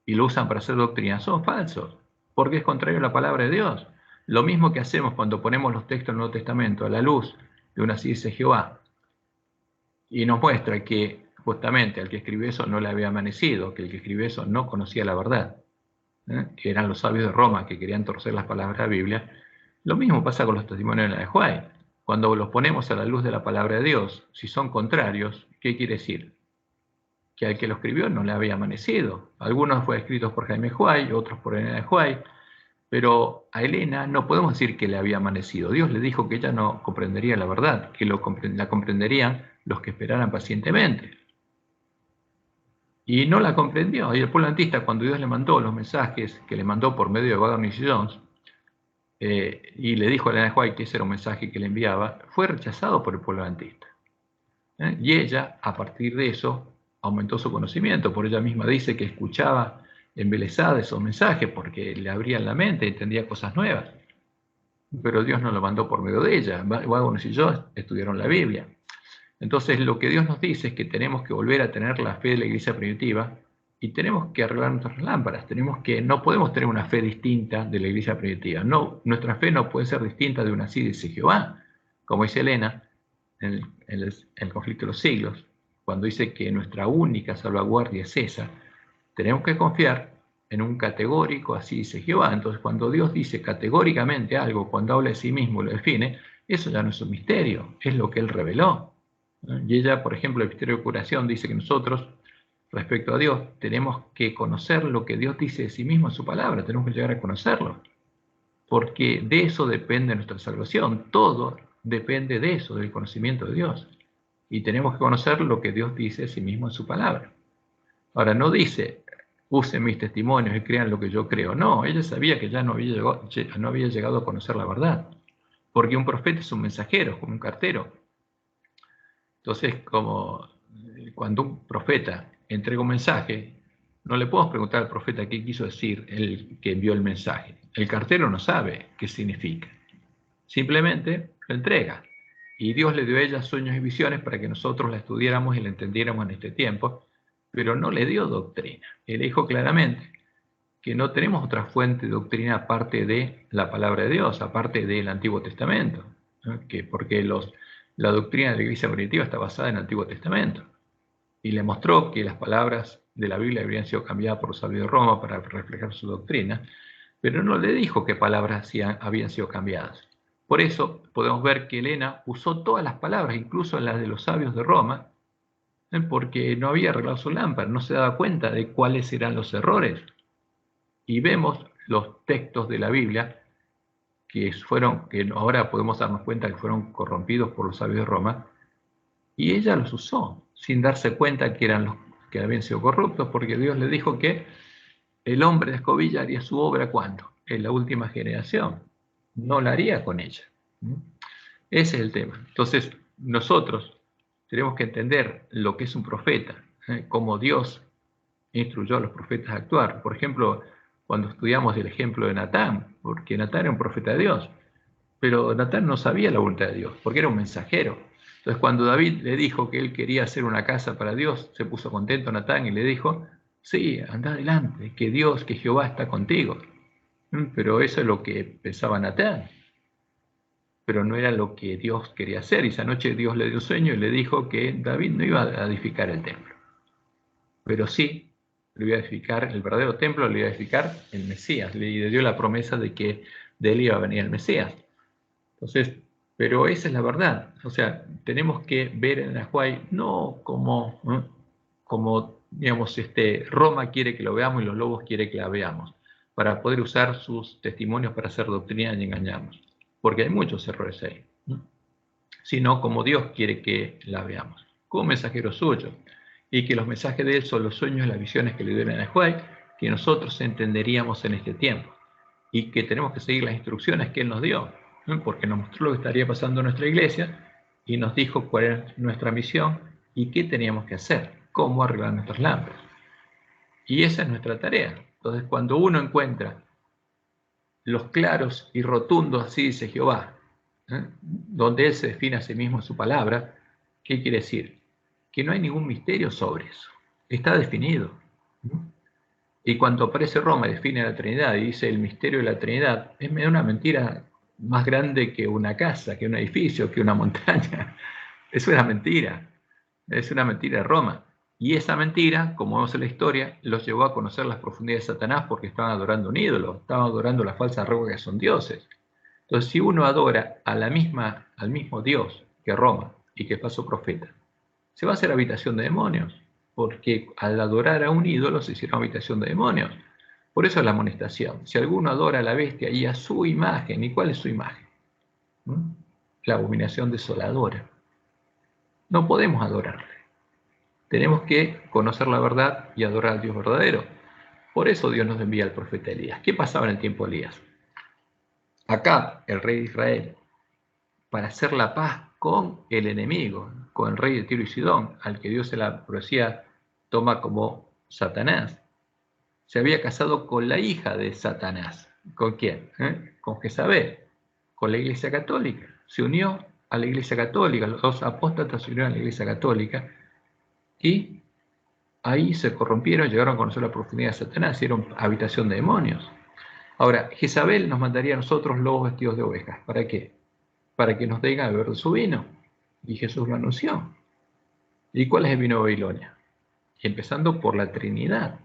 [SPEAKER 2] y lo usan para hacer doctrina, son falsos, porque es contrario a la palabra de Dios. Lo mismo que hacemos cuando ponemos los textos del Nuevo Testamento a la luz de una así dice Jehová, y nos muestra que justamente al que escribió eso no le había amanecido, que el que escribió eso no conocía la verdad, que eran los sabios de Roma que querían torcer las palabras de la Biblia. Lo mismo pasa con los testimonios de la Juárez. Cuando los ponemos a la luz de la palabra de Dios, si son contrarios, ¿qué quiere decir? Que al que lo escribió no le había amanecido. Algunos fueron escritos por Jaime White, otros por Elena White, pero a Elena no podemos decir que le había amanecido. Dios le dijo que ella no comprendería la verdad, que la comprenderían los que esperaran pacientemente. Y no la comprendió. Y el pueblo adventista, cuando Dios le mandó los mensajes que le mandó por medio de Wagner y Jones, y le dijo a Elena White que ese era un mensaje que le enviaba, fue rechazado por el pueblo adventista. Y ella, a partir de eso, aumentó su conocimiento. Por ella misma dice que escuchaba embelesada esos mensajes porque le abrían la mente, entendía cosas nuevas. Pero Dios no lo mandó por medio de ella. Wagner y yo estudiaron la Biblia. Entonces, lo que Dios nos dice es que tenemos que volver a tener la fe de la iglesia primitiva y tenemos que arreglar nuestras lámparas. No podemos tener una fe distinta de la iglesia primitiva. No, nuestra fe no puede ser distinta de una así dice Jehová, como dice Elena en el conflicto de los siglos, cuando dice que nuestra única salvaguardia es esa. Tenemos que confiar en un categórico así dice Jehová. Entonces, cuando Dios dice categóricamente algo, cuando habla de sí mismo y lo define, eso ya no es un misterio, es lo que Él reveló. Y ella, por ejemplo, el misterio de curación dice que nosotros, respecto a Dios, tenemos que conocer lo que Dios dice de sí mismo en su palabra, tenemos que llegar a conocerlo, porque de eso depende nuestra salvación, todo depende de eso, del conocimiento de Dios, y tenemos que conocer lo que Dios dice de sí mismo en su palabra. Ahora, no dice, usen mis testimonios y crean lo que yo creo, no, ella sabía que ya no había llegado a conocer la verdad, porque un profeta es un mensajero, como un cartero. Entonces, como cuando un profeta entrega un mensaje, no le podemos preguntar al profeta qué quiso decir el que envió el mensaje. El cartero no sabe qué significa. Simplemente lo entrega. Y Dios le dio a ella sueños y visiones para que nosotros la estudiáramos y la entendiéramos en este tiempo, pero no le dio doctrina. Él dijo claramente que no tenemos otra fuente de doctrina aparte de la palabra de Dios, aparte del Antiguo Testamento, ¿no? Porque la doctrina de la iglesia primitiva está basada en el Antiguo Testamento. Y le mostró que las palabras de la Biblia habrían sido cambiadas por los sabios de Roma para reflejar su doctrina, pero no le dijo qué palabras habían sido cambiadas. Por eso podemos ver que Elena usó todas las palabras, incluso las de los sabios de Roma, porque no había arreglado su lámpara, no se daba cuenta de cuáles eran los errores. Y vemos los textos de la Biblia que ahora podemos darnos cuenta que fueron corrompidos por los sabios de Roma, y ella los usó sin darse cuenta que eran los que habían sido corruptos, porque Dios le dijo que el hombre de escobilla haría su obra ¿cuándo? En la última generación, no la haría con ella. Ese es el tema. Entonces nosotros tenemos que entender lo que es un profeta, cómo Dios instruyó a los profetas a actuar. Por ejemplo, cuando estudiamos el ejemplo de Natán, porque Natán era un profeta de Dios, pero Natán no sabía la voluntad de Dios, porque era un mensajero. Entonces, cuando David le dijo que él quería hacer una casa para Dios, se puso contento Natán y le dijo, sí, anda adelante, que Dios, que Jehová está contigo. Pero eso es lo que pensaba Natán. Pero no era lo que Dios quería hacer. Y esa noche Dios le dio un sueño y le dijo que David no iba a edificar el templo. Pero sí, lo iba a edificar, el verdadero templo lo iba a edificar el Mesías. Le dio la promesa de que de él iba a venir el Mesías. Entonces, pero esa es la verdad. O sea, tenemos que ver en Ajuay no como, digamos, Roma quiere que lo veamos y los lobos quiere que la veamos, para poder usar sus testimonios para hacer doctrina y engañarnos. Porque hay muchos errores ahí. Sino como Dios quiere que la veamos, como mensajero suyo. Y que los mensajes de él son los sueños y las visiones que le dieron a Ajuay, que nosotros entenderíamos en este tiempo. Y que tenemos que seguir las instrucciones que él nos dio, ¿no? Porque nos mostró lo que estaría pasando en nuestra iglesia y nos dijo cuál era nuestra misión y qué teníamos que hacer, cómo arreglar nuestras lámparas. Y esa es nuestra tarea. Entonces, cuando uno encuentra los claros y rotundos, así dice Jehová, donde él se define a sí mismo en su palabra, ¿qué quiere decir? Que no hay ningún misterio sobre eso. Está definido. Y cuando aparece Roma y define la Trinidad y dice el misterio de la Trinidad, es una mentira más grande que una casa, que un edificio, que una montaña. Es una mentira. Es una mentira de Roma. Y esa mentira, como vemos en la historia, los llevó a conocer las profundidades de Satanás porque estaban adorando un ídolo, estaban adorando la falsa roca que son dioses. Entonces, si uno adora a al mismo Dios que Roma y que pasó profeta, se va a hacer habitación de demonios, porque al adorar a un ídolo se hicieron habitación de demonios. Por eso es la amonestación. Si alguno adora a la bestia y a su imagen, ¿y cuál es su imagen? La abominación desoladora. No podemos adorarle. Tenemos que conocer la verdad y adorar al Dios verdadero. Por eso Dios nos envía al profeta Elías. ¿Qué pasaba en el tiempo de Elías? Acá, el rey de Israel, para hacer la paz con el enemigo, con el rey de Tiro y Sidón, al que Dios en la profecía toma como Satanás, se había casado con la hija de Satanás. ¿Con quién? Con Jezabel, con la Iglesia Católica. Se unió a la Iglesia Católica, los dos apóstatas se unieron a la Iglesia Católica y ahí se corrompieron, llegaron a conocer la profundidad de Satanás, hicieron habitación de demonios. Ahora, Jezabel nos mandaría a nosotros lobos vestidos de ovejas. ¿Para qué? Para que nos diga a beber de su vino. Y Jesús lo anunció. ¿Y cuál es el vino de Babilonia? Y empezando por la Trinidad.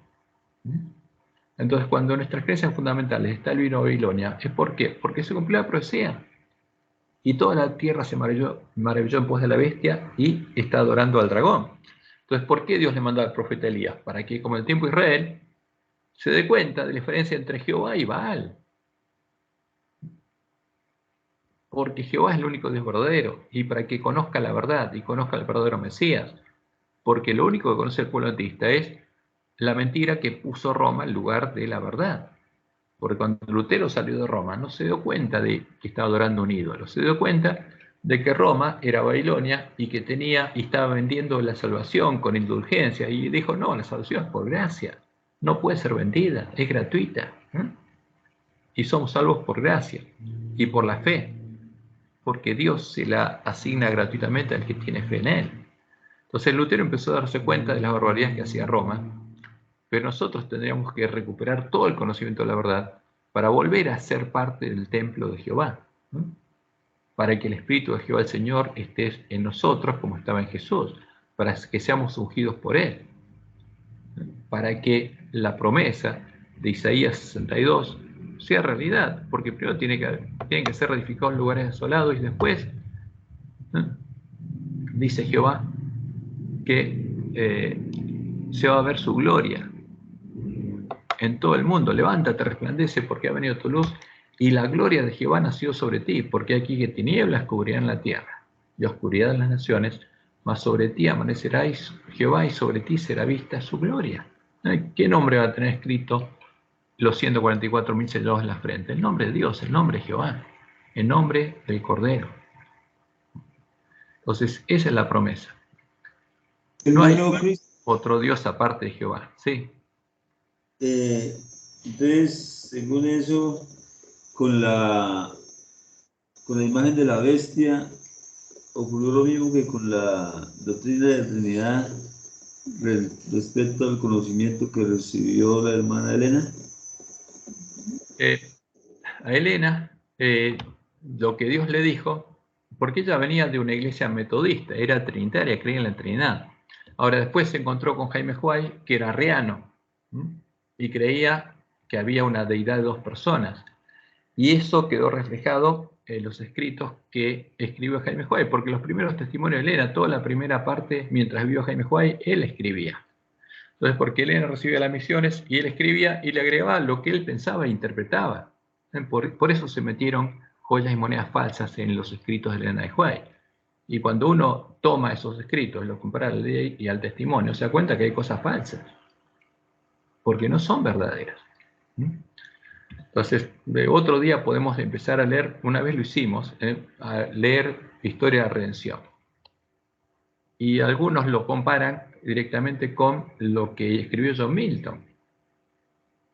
[SPEAKER 2] Entonces, cuando en nuestras creencias fundamentales está el vino de Babilonia, ¿es por qué? Porque se cumplió la profecía. Y toda la tierra se maravilló en pos de la bestia y está adorando al dragón. Entonces, ¿por qué Dios le mandó al profeta Elías? Para que, como en el tiempo de Israel, se dé cuenta de la diferencia entre Jehová y Baal. Porque Jehová es el único Dios verdadero, y para que conozca la verdad y conozca el verdadero Mesías, porque lo único que conoce el pueblo antista es la mentira que puso Roma en lugar de la verdad. Porque cuando Lutero salió de Roma no se dio cuenta de que estaba adorando un ídolo, se dio cuenta de que Roma era Babilonia y que tenía y estaba vendiendo la salvación con indulgencia, y dijo, no, la salvación es por gracia, no puede ser vendida, es gratuita, y somos salvos por gracia y por la fe, porque Dios se la asigna gratuitamente al que tiene fe en él. Entonces Lutero empezó a darse cuenta de las barbaridades que hacía Roma, pero nosotros tendríamos que recuperar todo el conocimiento de la verdad para volver a ser parte del templo de Jehová, ¿no? Para que el Espíritu de Jehová el Señor esté en nosotros como estaba en Jesús, para que seamos ungidos por Él, para que la promesa de Isaías 62 sea realidad, porque primero tienen que ser edificados lugares desolados y después, dice Jehová, que se va a ver su gloria en todo el mundo. Levántate, resplandece, porque ha venido tu luz, y la gloria de Jehová nació sobre ti, porque aquí que tinieblas cubrirán la tierra, y oscuridad en las naciones, mas sobre ti amanecerá Jehová, y sobre ti será vista su gloria. ¿Qué nombre va a tener escrito los 144.000 sellados en la frente? El nombre de Dios, el nombre de Jehová, el nombre del Cordero. Entonces, esa es la promesa. No hay otro Dios aparte de Jehová. Sí.
[SPEAKER 1] Entonces, según eso, con la imagen de la bestia, ocurrió lo mismo que con la doctrina de la Trinidad respecto al conocimiento que recibió la hermana Elena.
[SPEAKER 2] a Elena lo que Dios le dijo, porque ella venía de una iglesia metodista, era trinitaria, creía en la Trinidad. Ahora después se encontró con Jaime Huay, que era arriano, y creía que había una deidad de 2 personas. Y eso quedó reflejado en los escritos que escribió Jaime Huay, porque los primeros testimonios de Elena, toda la primera parte, mientras vivió Jaime Huay, él escribía. Entonces, porque Elena recibía las misiones y él escribía y le agregaba lo que él pensaba e interpretaba. Por eso se metieron joyas y monedas falsas en los escritos de Elena de White. Y cuando uno toma esos escritos, los compara a la ley y al testimonio, se da cuenta que hay cosas falsas, porque no son verdaderas. Entonces, otro día podemos empezar a leer, una vez lo hicimos, a leer Historia de la Redención. Y algunos lo comparan directamente con lo que escribió John Milton.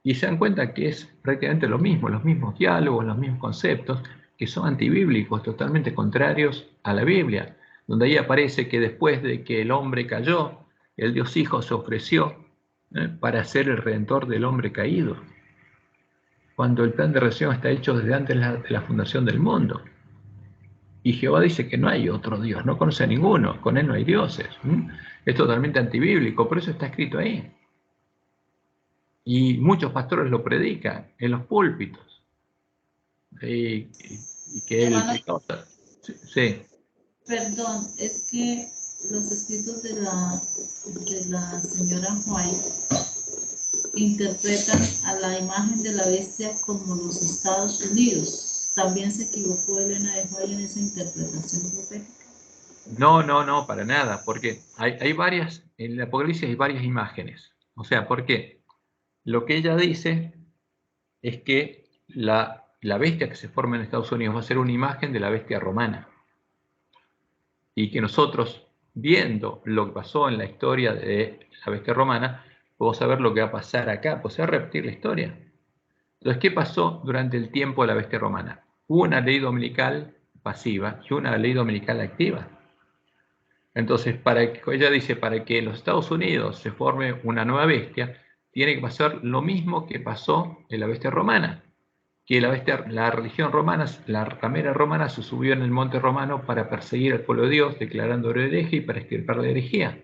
[SPEAKER 2] Y se dan cuenta que es prácticamente lo mismo, los mismos diálogos, los mismos conceptos, que son antibíblicos, totalmente contrarios a la Biblia, donde ahí aparece que después de que el hombre cayó, el Dios Hijo se ofreció para ser el redentor del hombre caído, cuando el plan de redención está hecho desde antes de la fundación del mundo. Y Jehová dice que no hay otro Dios, no conoce a ninguno, con él no hay dioses. Es totalmente antibíblico, por eso está escrito ahí. Y muchos pastores lo predican en los púlpitos. Y que él... Sí.
[SPEAKER 3] Perdón, es que los escritos de la señora White interpretan a la imagen de la bestia como los Estados Unidos. ¿También se equivocó Elena de White en esa interpretación profética?
[SPEAKER 2] No, para nada, porque hay varias, en el Apocalipsis hay varias imágenes. O sea, ¿por qué? Lo que ella dice es que la bestia que se forma en Estados Unidos va a ser una imagen de la bestia romana. Y que nosotros, viendo lo que pasó en la historia de la bestia romana, podemos saber lo que va a pasar acá, pues se va a repetir la historia. Entonces, ¿qué pasó durante el tiempo de la bestia romana? Hubo una ley dominical pasiva y una ley dominical activa. Entonces, ella dice, para que en los Estados Unidos se forme una nueva bestia, tiene que pasar lo mismo que pasó en la bestia romana, que la religión romana, la ramera romana se subió en el monte romano para perseguir al pueblo de Dios, declarando hereje y para extirpar la herejía.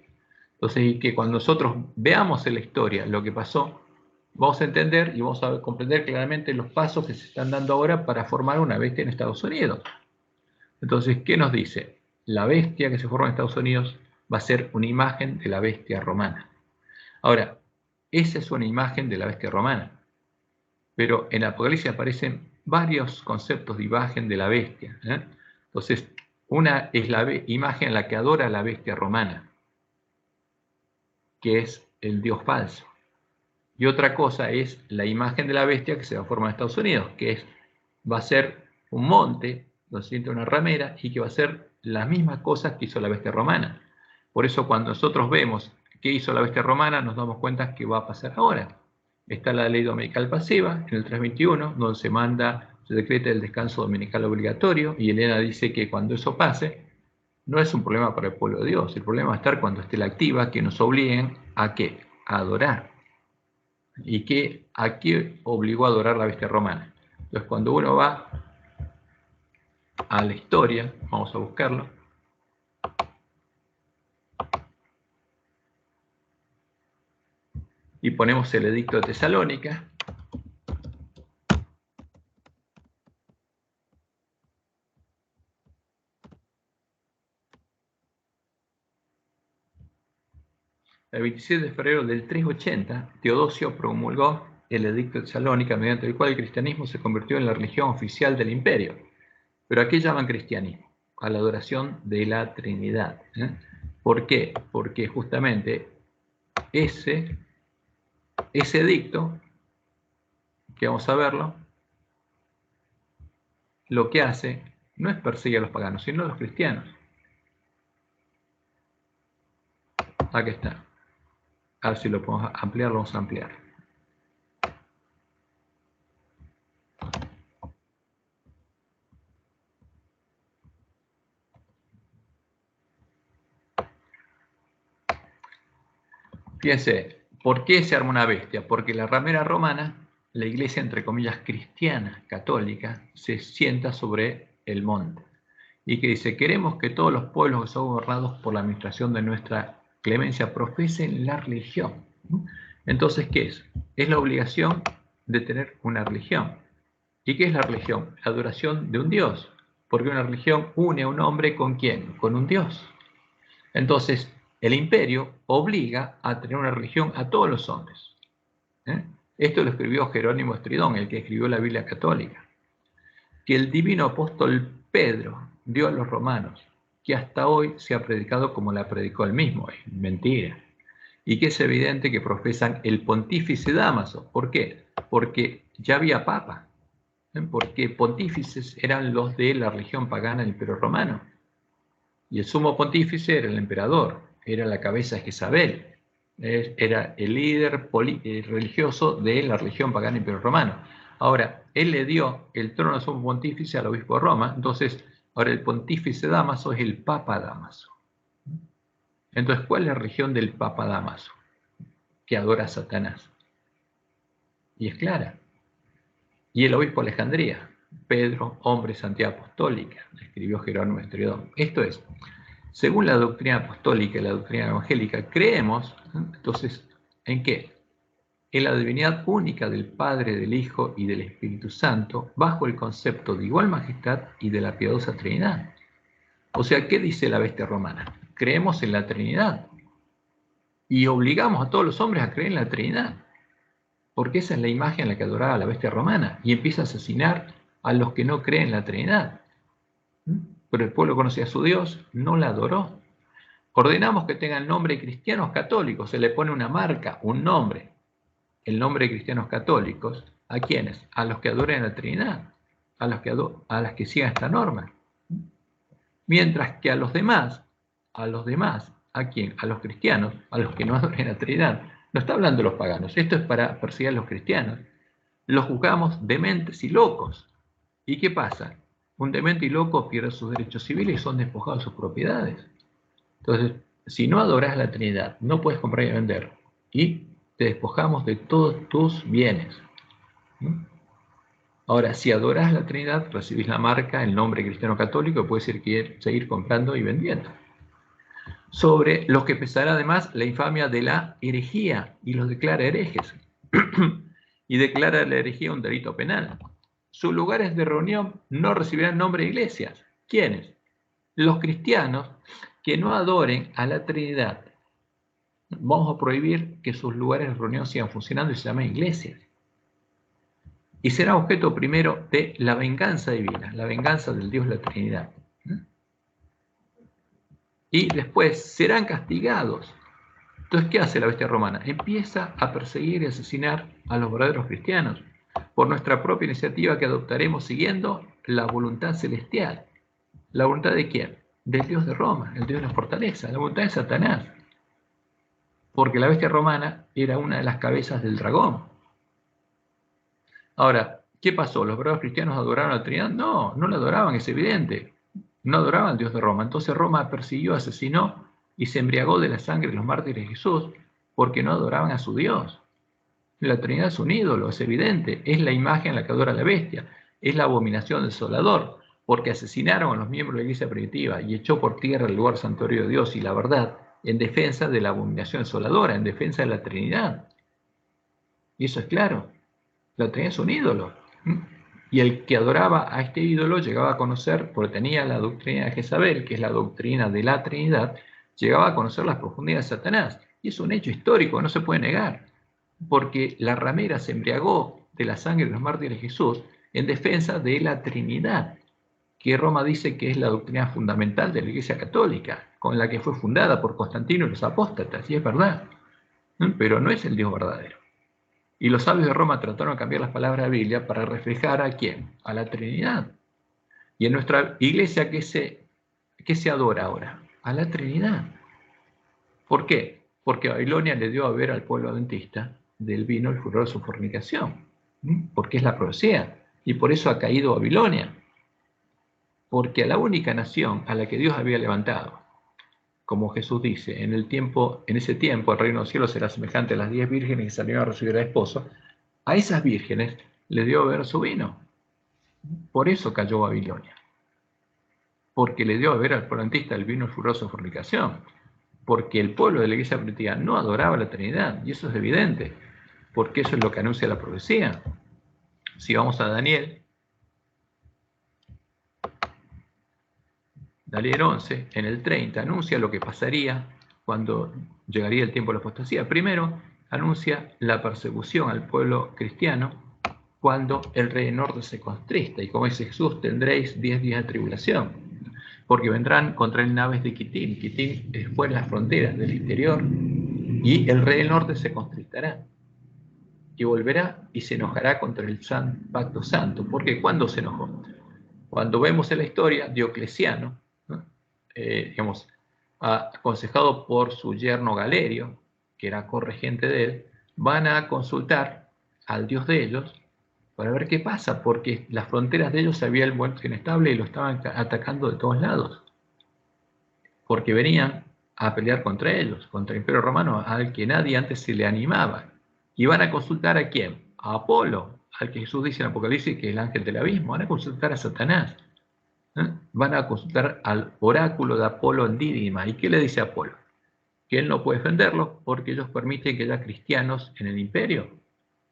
[SPEAKER 2] Entonces, y que cuando nosotros veamos en la historia lo que pasó, vamos a entender y vamos a comprender claramente los pasos que se están dando ahora para formar una bestia en Estados Unidos. Entonces, ¿qué nos dice? La bestia que se forma en Estados Unidos va a ser una imagen de la bestia romana. Ahora, esa es una imagen de la bestia romana, pero en Apocalipsis aparecen varios conceptos de imagen de la bestia. Entonces, una es la imagen en la que adora a la bestia romana, que es el Dios falso. Y otra cosa es la imagen de la bestia que se va a formar en Estados Unidos, que va a ser un monte, lo siente una ramera, y que va a ser las mismas cosas que hizo la bestia romana. Por eso cuando nosotros vemos qué hizo la bestia romana, nos damos cuenta que va a pasar ahora. Está la ley dominical pasiva, en el 321, donde se decreta el descanso dominical obligatorio, y Elena dice que cuando eso pase, no es un problema para el pueblo de Dios, el problema va a estar cuando esté la activa, que nos obliguen ¿a qué? A adorar. ¿Y a qué obligó a adorar la bestia romana? Entonces, cuando uno va a la historia, vamos a buscarlo, y ponemos el edicto de Tesalónica, el 27 de febrero del 380, Teodosio promulgó el edicto de Tesalónica, mediante el cual el cristianismo se convirtió en la religión oficial del imperio. Pero ¿a qué llaman cristianismo? A la adoración de la Trinidad. ¿Por qué? Porque justamente ese edicto, que vamos a verlo, lo que hace no es perseguir a los paganos, sino a los cristianos. Aquí está. A ver si lo podemos ampliar, lo vamos a ampliar. Fíjense, ¿por qué se arma una bestia? Porque la ramera romana la iglesia, entre comillas, cristiana, católica, se sienta sobre el monte y que dice, queremos que todos los pueblos que son gobernados por la administración de nuestra clemencia profesen la religión. Entonces, ¿qué es? Es la obligación de tener una religión. ¿Y qué es la religión? La adoración de un Dios. Porque una religión une a un hombre ¿con quién? Con un Dios. Entonces, el imperio obliga a tener una religión a todos los hombres. Esto lo escribió Jerónimo Estridón, el que escribió la Biblia católica. Que el divino apóstol Pedro dio a los romanos, que hasta hoy se ha predicado como la predicó él mismo. Es mentira. Y que es evidente que profesan el pontífice Dámaso. ¿Por qué? Porque ya había papa. Porque pontífices eran los de la religión pagana del Imperio Romano. Y el sumo pontífice era el emperador, era la cabeza de Jezabel, era el líder religioso de la religión pagana del Imperio Romano. Ahora, él le dio el trono de sumo pontífice al obispo de Roma, entonces, ahora el pontífice Dámaso es el papa Dámaso. Entonces, ¿cuál es la religión del papa Dámaso? Que adora a Satanás. Y es clara. Y el obispo de Alejandría, Pedro, hombre de santidad apostólica, escribió Jerónimo Estridón. Esto es, según la doctrina apostólica y la doctrina evangélica, creemos, entonces, ¿en qué? En la divinidad única del Padre, del Hijo y del Espíritu Santo, bajo el concepto de igual majestad y de la piadosa Trinidad. O sea, ¿qué dice la bestia romana? Creemos en la Trinidad y obligamos a todos los hombres a creer en la Trinidad, porque esa es la imagen en la que adoraba la bestia romana, y empieza a asesinar a los que no creen en la Trinidad. Pero el pueblo conocía a su Dios, no la adoró. Ordenamos que tengan nombre de cristianos católicos, se le pone una marca, un nombre, el nombre de cristianos católicos. ¿A quiénes? A los que adoren la Trinidad, a las que sigan esta norma. Mientras que a los demás, ¿a quién? A los cristianos, a los que no adoren la Trinidad. No está hablando de los paganos, esto es para perseguir a los cristianos. Los juzgamos dementes y locos. ¿Y qué pasa? Un demente y loco pierde sus derechos civiles y son despojados de sus propiedades. Entonces, si no adoras la Trinidad, no puedes comprar y vender. Y te despojamos de todos tus bienes. Ahora, si adoras la Trinidad, recibís la marca, el nombre cristiano católico, y puedes seguir comprando y vendiendo. Sobre los que pesará además la infamia de la herejía y los declara herejes. Y declara la herejía un delito penal. Sus lugares de reunión no recibirán nombre de iglesias. ¿Quiénes? Los cristianos que no adoren a la Trinidad. Vamos a prohibir que sus lugares de reunión sigan funcionando y se llamen iglesias. Y será objeto primero de la venganza divina, la venganza del Dios de la Trinidad. Y después serán castigados. Entonces, ¿qué hace la bestia romana? Empieza a perseguir y asesinar a los verdaderos cristianos por nuestra propia iniciativa que adoptaremos siguiendo la voluntad celestial. ¿La voluntad de quién? Del Dios de Roma, el Dios de la fortaleza, la voluntad de Satanás. Porque la bestia romana era una de las cabezas del dragón. Ahora, ¿qué pasó? ¿Los verdaderos cristianos adoraron a la Trinidad? No, no la adoraban, es evidente. No adoraban al Dios de Roma. Entonces Roma persiguió, asesinó y se embriagó de la sangre de los mártires de Jesús porque no adoraban a su Dios. La Trinidad es un ídolo, es evidente. Es la imagen en la que adora la bestia. Es la abominación desolador, porque asesinaron a los miembros de la iglesia primitiva y echó por tierra el lugar santuario de Dios y la verdad en defensa de la abominación desoladora, en defensa de la Trinidad. Y eso es claro. La Trinidad es un ídolo. Y el que adoraba a este ídolo llegaba a conocer, porque tenía la doctrina de Jezabel, que es la doctrina de la Trinidad, llegaba a conocer las profundidades de Satanás. Y es un hecho histórico, no se puede negar. Porque la ramera se embriagó de la sangre de los mártires de Jesús en defensa de la Trinidad, que Roma dice que es la doctrina fundamental de la Iglesia Católica, con la que fue fundada por Constantino y los apóstatas, y es verdad. Pero no es el Dios verdadero. Y los sabios de Roma trataron de cambiar las palabras de la Biblia para reflejar ¿a quién? A la Trinidad. Y en nuestra iglesia, ¿qué se adora ahora? A la Trinidad. ¿Por qué? Porque Babilonia le dio a beber al pueblo adventista del vino el furor de su fornicación. Porque es la profecía. Y por eso ha caído Babilonia. Porque a la única nación a la que Dios había levantado, como Jesús dice, en ese tiempo el reino de los cielos será semejante a las 10 vírgenes que salieron a recibir al esposo, A esas vírgenes les dio a beber su vino. Por eso cayó Babilonia. Porque le dio a beber al polantista el vino furioso de fornicación. Porque el pueblo de la iglesia primitiva no adoraba la Trinidad. Y eso es evidente. Porque eso es lo que anuncia la profecía. Si vamos a Daniel 11, en el 30, anuncia lo que pasaría cuando llegaría el tiempo de la apostasía. Primero, anuncia la persecución al pueblo cristiano cuando el rey del norte se contrista. Y como dice Jesús, tendréis 10 días de tribulación, porque vendrán contra él naves de Quitín. Quitín es fuera de las fronteras del interior, y el rey del norte se contristará. Y volverá y se enojará contra el pacto santo. Porque ¿cuándo se enojó? Cuando vemos en la historia, Diocleciano, ¿no? Digamos, aconsejado por su yerno Galerio, que era corregente de él, van a consultar al Dios de ellos para ver qué pasa, porque las fronteras de ellos se habían vuelto inestables y lo estaban atacando de todos lados, porque venían a pelear contra ellos, contra el Imperio Romano, al que nadie antes se le animaba. Y van a consultar ¿a quién? A Apolo, al que Jesús dice en Apocalipsis que es el ángel del abismo. Van a consultar a Satanás. Van a consultar al oráculo de Apolo en Dídima. ¿Y qué le dice Apolo? Que él no puede defenderlo porque ellos permiten que haya cristianos en el imperio.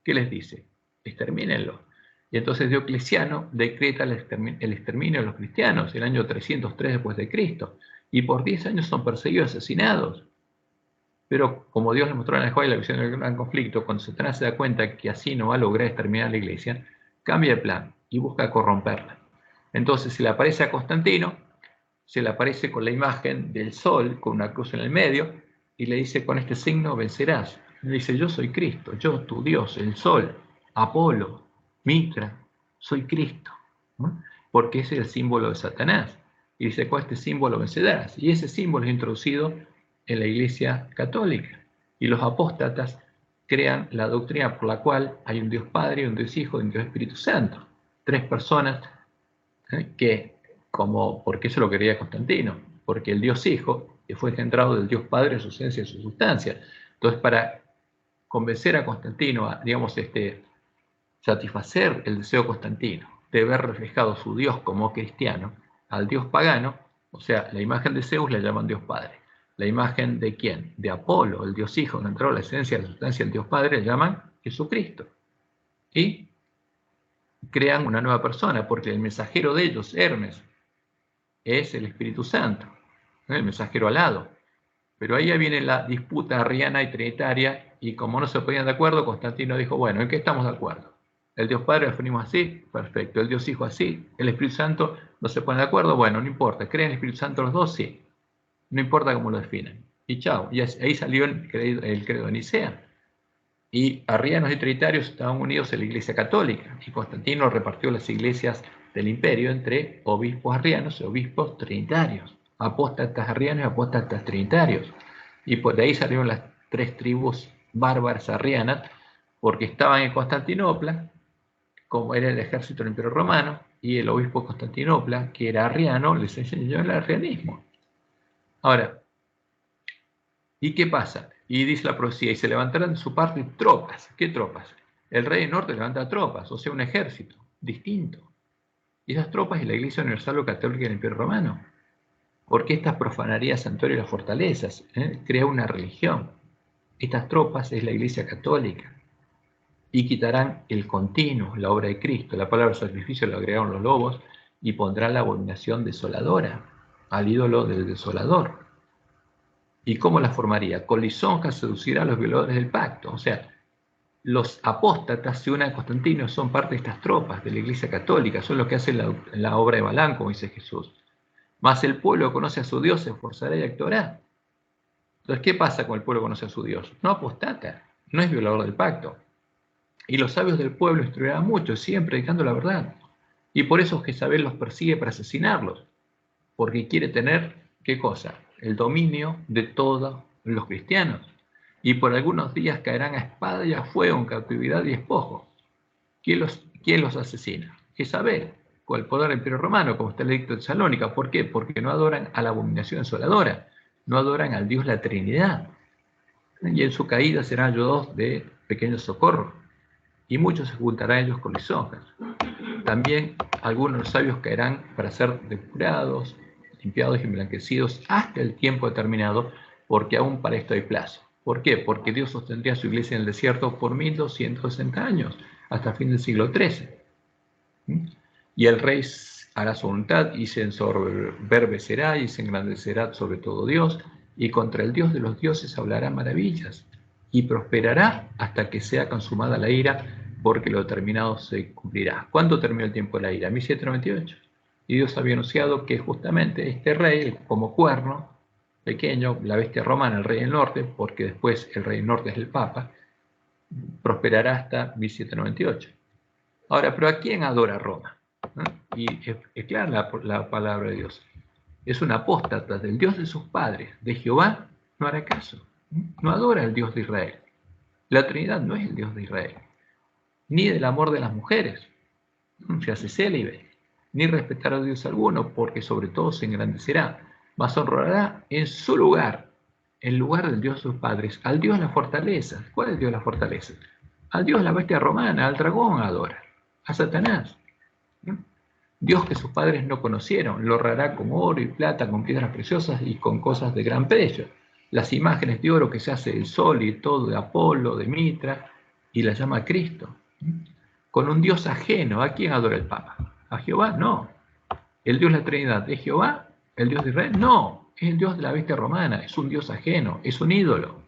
[SPEAKER 2] ¿Qué les dice? Extermínenlo. Y entonces Diocleciano decreta el exterminio de los cristianos el año 303 después de Cristo. Y por 10 años son perseguidos, asesinados. Pero como Dios les mostró en el Joel la visión del gran conflicto, cuando Satanás se da cuenta que así no va a lograr exterminar la iglesia, cambia de plan y busca corromperla. Entonces se le aparece a Constantino, se le aparece con la imagen del sol, con una cruz en el medio, y le dice, con este signo vencerás. Y le dice, yo soy Cristo, yo tu Dios, el sol, Apolo, Mitra, soy Cristo, ¿no? Porque ese es el símbolo de Satanás. Y dice, con este símbolo vencerás. Y ese símbolo es introducido en la Iglesia Católica. Y los apóstatas crean la doctrina por la cual hay un Dios Padre, un Dios Hijo y un Dios Espíritu Santo. 3 personas que, porque eso lo quería Constantino, porque el Dios Hijo fue engendrado del Dios Padre en su esencia y su sustancia. Entonces, para convencer a Constantino a, digamos, satisfacer el deseo constantino de ver reflejado su Dios como cristiano, al Dios pagano, o sea, la imagen de Zeus la llaman Dios Padre. La imagen de ¿quién? De Apolo, el Dios Hijo, que entró en la esencia y la sustancia del Dios Padre, la llaman Jesucristo. Y crean una nueva persona, porque el mensajero de ellos, Hermes, es el Espíritu Santo, ¿no? El mensajero alado. Pero ahí viene la disputa arriana y trinitaria, y como no se ponían de acuerdo, Constantino dijo, bueno, ¿en qué estamos de acuerdo? El Dios Padre lo definimos así, perfecto. El Dios Hijo así, el Espíritu Santo no se pone de acuerdo, bueno, no importa. ¿Creen el Espíritu Santo los dos? Sí. No importa cómo lo definen. Y chao. Y ahí salió el credo de Nicea. Y arrianos y trinitarios estaban unidos en la Iglesia Católica. Y Constantino repartió las iglesias del imperio entre obispos arrianos y obispos trinitarios. Apóstatas arrianos y apóstatas trinitarios. Y por de ahí salieron las 3 tribus bárbaras arrianas, porque estaban en Constantinopla, como era el ejército del Imperio Romano, y el obispo de Constantinopla, que era arriano, les enseñó el arrianismo. Ahora, ¿y qué pasa? Y dice la profecía, y se levantarán de su parte tropas. ¿Qué tropas? El rey del norte levanta tropas, o sea, un ejército distinto. Y esas tropas es la Iglesia Universal o Católica del Imperio Romano. Porque estas profanaría el santuario y las fortalezas, crea una religión. Estas tropas es la Iglesia Católica. Y quitarán el continuo, la obra de Cristo. La palabra sacrificio la agregaron los lobos, y pondrán la abominación desoladora al ídolo del desolador. ¿Y cómo la formaría? Con lisonjas seducirá a los violadores del pacto. O sea, los apóstatas se unen a Constantino, son parte de estas tropas de la Iglesia Católica, son los que hacen la obra de Balaam, como dice Jesús. Mas el pueblo conoce a su Dios, se esforzará y actuará. Entonces, ¿qué pasa con el pueblo que conoce a su Dios? No apostata, no es violador del pacto. Y los sabios del pueblo instruirán mucho, siguen predicando la verdad. Y por eso Jezabel los persigue para asesinarlos, porque quiere tener, ¿qué cosa? El dominio de todos los cristianos. Y por algunos días caerán a espada y a fuego, en cautividad y despojo. ¿Quién los asesina? Jezabel, con el poder del Imperio Romano, como está el edicto de Salónica. ¿Por qué? Porque no adoran a la abominación desoladora, no adoran al Dios la Trinidad. Y en su caída serán ayudados de pequeño socorro. y muchos se juntarán ellos con lisonjas. También algunos de los sabios caerán para ser depurados, limpiados y emblanquecidos hasta el tiempo determinado, porque aún para esto hay plazo. ¿Por qué? Porque Dios sostendría su iglesia en el desierto por 1260 años, hasta el fin del siglo XIII. Y el rey hará su voluntad y se ensoberbecerá y se engrandecerá sobre todo Dios, y contra el Dios de los dioses hablará maravillas, y prosperará hasta que sea consumada la ira, porque lo determinado se cumplirá. ¿Cuándo terminó el tiempo de la ira? 1798. Y Dios había anunciado que justamente este rey, como cuerno pequeño, la bestia romana, el rey del norte, porque después el rey del norte es el Papa, prosperará hasta 1798. Ahora, ¿pero a quién adora Roma? Y es clara la palabra de Dios. Es un apóstata del Dios de sus padres, de Jehová, no hará caso. No adora al Dios de Israel. La Trinidad no es el Dios de Israel, ni del amor de las mujeres, se hace célibe, ni respetará a Dios alguno, porque sobre todo se engrandecerá, mas honrará en su lugar, en lugar del Dios de sus padres, al Dios de la fortaleza. ¿Cuál es el Dios de la fortaleza? Al Dios de la bestia romana, al dragón adora, a Satanás. Dios que sus padres no conocieron, lo honrará con oro y plata, con piedras preciosas y con cosas de gran precio. Las imágenes de oro que se hace del sol y todo, de Apolo, de Mitra, y la llama Cristo. Con un Dios ajeno. ¿A quién adora el Papa? ¿A Jehová? No. ¿El Dios de la Trinidad es Jehová? ¿El Dios de Israel? No. Es el Dios de la bestia romana. Es un Dios ajeno. Es un ídolo.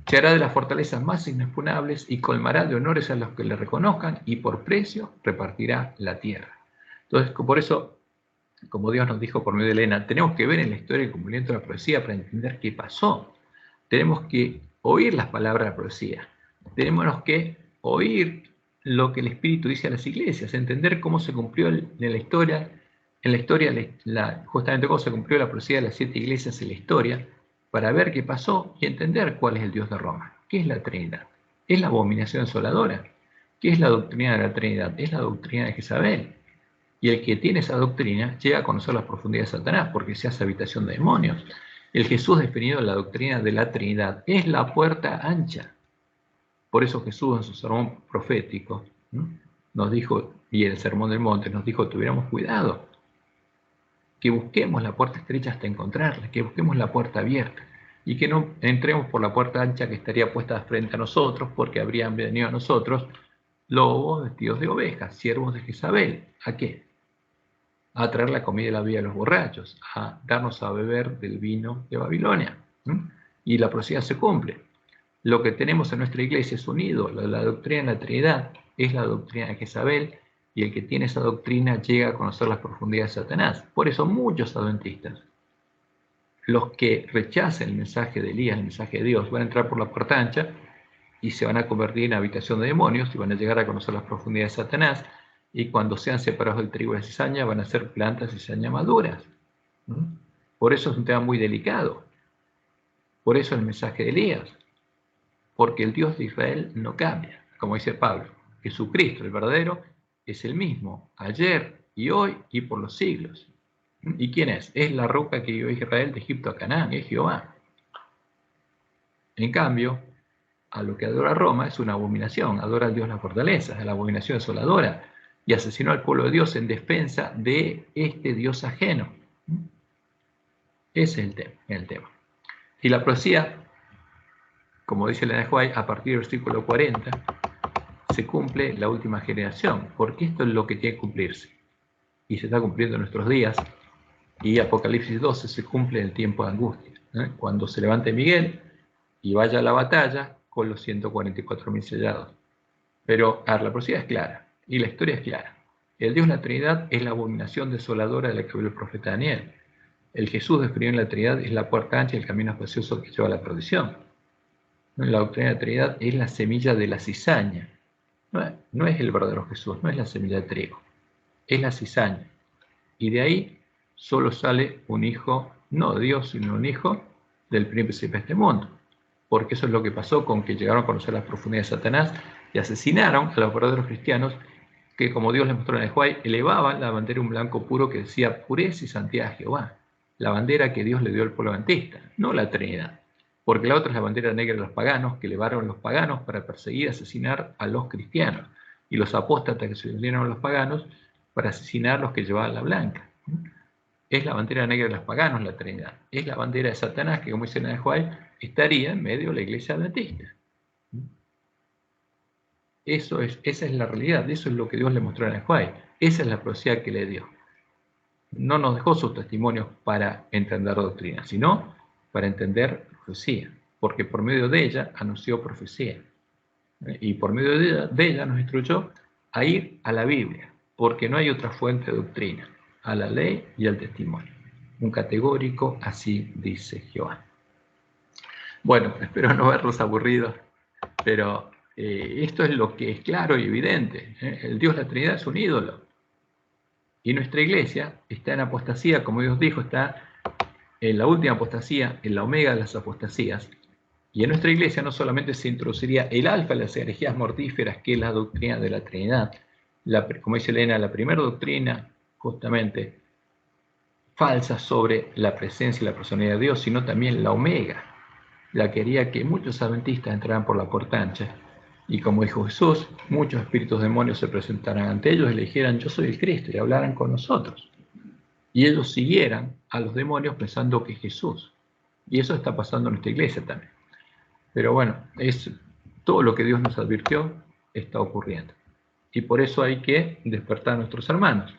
[SPEAKER 2] Se hará de las fortalezas más inexpugnables y colmará de honores a los que le reconozcan, y por precio repartirá la tierra. Entonces, por eso, como Dios nos dijo por medio de Elena, tenemos que ver en la historia el cumplimiento de la profecía para entender qué pasó. Tenemos que oír las palabras de la profecía. Tenemos que oír lo que el Espíritu dice a las iglesias, entender cómo se cumplió en la historia, justamente cómo se cumplió la profecía de las 7 iglesias en la historia, para ver qué pasó y entender cuál es el Dios de Roma. ¿Qué es la Trinidad? ¿Es la abominación desoladora? ¿Qué es la doctrina de la Trinidad? Es la doctrina de Jezabel. Y el que tiene esa doctrina llega a conocer las profundidades de Satanás, porque se hace habitación de demonios. El Jesús definido en la doctrina de la Trinidad es la puerta ancha. Por eso Jesús en su sermón profético nos dijo, y en el sermón del monte nos dijo, tuviéramos cuidado, que busquemos la puerta estrecha hasta encontrarla, que busquemos la puerta abierta, y que no entremos por la puerta ancha que estaría puesta frente a nosotros, porque habrían venido a nosotros lobos vestidos de ovejas, siervos de Jezabel. ¿A qué? A traer la comida y la bebida a los borrachos, a darnos a beber del vino de Babilonia. Y la profecía se cumple. Lo que tenemos en nuestra iglesia es un ídolo. La doctrina de la Trinidad es la doctrina de Jezabel, y el que tiene esa doctrina llega a conocer las profundidades de Satanás. Por eso muchos adventistas, los que rechacen el mensaje de Elías, el mensaje de Dios, van a entrar por la puerta ancha y se van a convertir en habitación de demonios y van a llegar a conocer las profundidades de Satanás, y cuando sean separados del trigo de la cizaña van a ser plantas de cizaña maduras. Por eso es un tema muy delicado. Por eso el mensaje de Elías. Porque el Dios de Israel no cambia, como dice Pablo. Jesucristo, el verdadero, es el mismo, ayer y hoy y por los siglos. ¿Y quién es? Es la roca que guió a Israel de Egipto a Canaán, es Jehová. En cambio, a lo que adora Roma es una abominación, adora al Dios de la fortaleza, es la abominación desoladora, y asesinó al pueblo de Dios en defensa de este Dios ajeno. Ese es el tema. Y la profecía, como dice Elena White, a partir del versículo 40, se cumple la última generación, porque esto es lo que tiene que cumplirse. Y se está cumpliendo en nuestros días, y Apocalipsis 12 se cumple en el tiempo de angustia, cuando se levante Miguel y vaya a la batalla con los 144.000 sellados. Pero la profecía es clara, y la historia es clara. El Dios de la Trinidad es la abominación desoladora de la que habló el profeta Daniel. El Jesús describió en la Trinidad es la puerta ancha y el camino espacioso que lleva a la perdición. La doctrina de la Trinidad es la semilla de la cizaña. No es el verdadero Jesús, no es la semilla de trigo, es la cizaña. Y de ahí solo sale un hijo, no de Dios, sino un hijo del príncipe de este mundo. Porque eso es lo que pasó con que llegaron a conocer las profundidades de Satanás y asesinaron a los verdaderos cristianos que, como Dios les mostró en el Juay, elevaban la bandera un blanco puro que decía pureza y santidad a Jehová. La bandera que Dios le dio al pueblo adventista, no la Trinidad. porque la otra es la bandera negra de los paganos, que elevaron los paganos para perseguir y asesinar a los cristianos, y los apóstatas que se unieron a los paganos para asesinar a los que llevaban la blanca. Es la bandera negra de los paganos la Trinidad. Es la bandera de Satanás que, como dice Elena de White, estaría en medio de la iglesia adventista. Esa es la realidad, eso es lo que Dios le mostró a Elena de White. Esa es la profecía que le dio. No nos dejó sus testimonios para entender doctrina, sino para entender profecía, porque por medio de ella anunció profecía. Y por medio de ella nos instruyó a ir a la Biblia, porque no hay otra fuente de doctrina, a la ley y al testimonio. Un categórico, así dice Jehová. Bueno, espero no verlos aburridos, pero esto es lo que es claro y evidente. El Dios de la Trinidad es un ídolo. Y nuestra iglesia está en apostasía, como Dios dijo, está en la última apostasía, en la omega de las apostasías. Y en nuestra iglesia no solamente se introduciría el alfa de las herejías mortíferas, que es la doctrina de la Trinidad, como dice Elena, la primera doctrina justamente falsa sobre la presencia y la personalidad de Dios, sino también la omega, la que haría que muchos adventistas entraran por la puerta ancha. Y como dijo Jesús, muchos espíritus demonios se presentaran ante ellos y le dijeran, yo soy el Cristo, y hablaran con nosotros. Y ellos siguieran a los demonios pensando que es Jesús. Y eso está pasando en nuestra iglesia también. Pero bueno, es todo lo que Dios nos advirtió está ocurriendo. Y por eso hay que despertar a nuestros hermanos.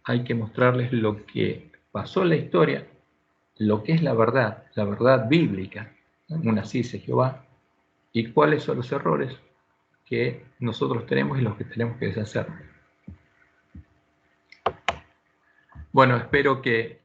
[SPEAKER 2] Hay que mostrarles lo que pasó en la historia, lo que es la verdad bíblica, una así dice Jehová, y cuáles son los errores que nosotros tenemos y los que tenemos que deshacer. Bueno, espero que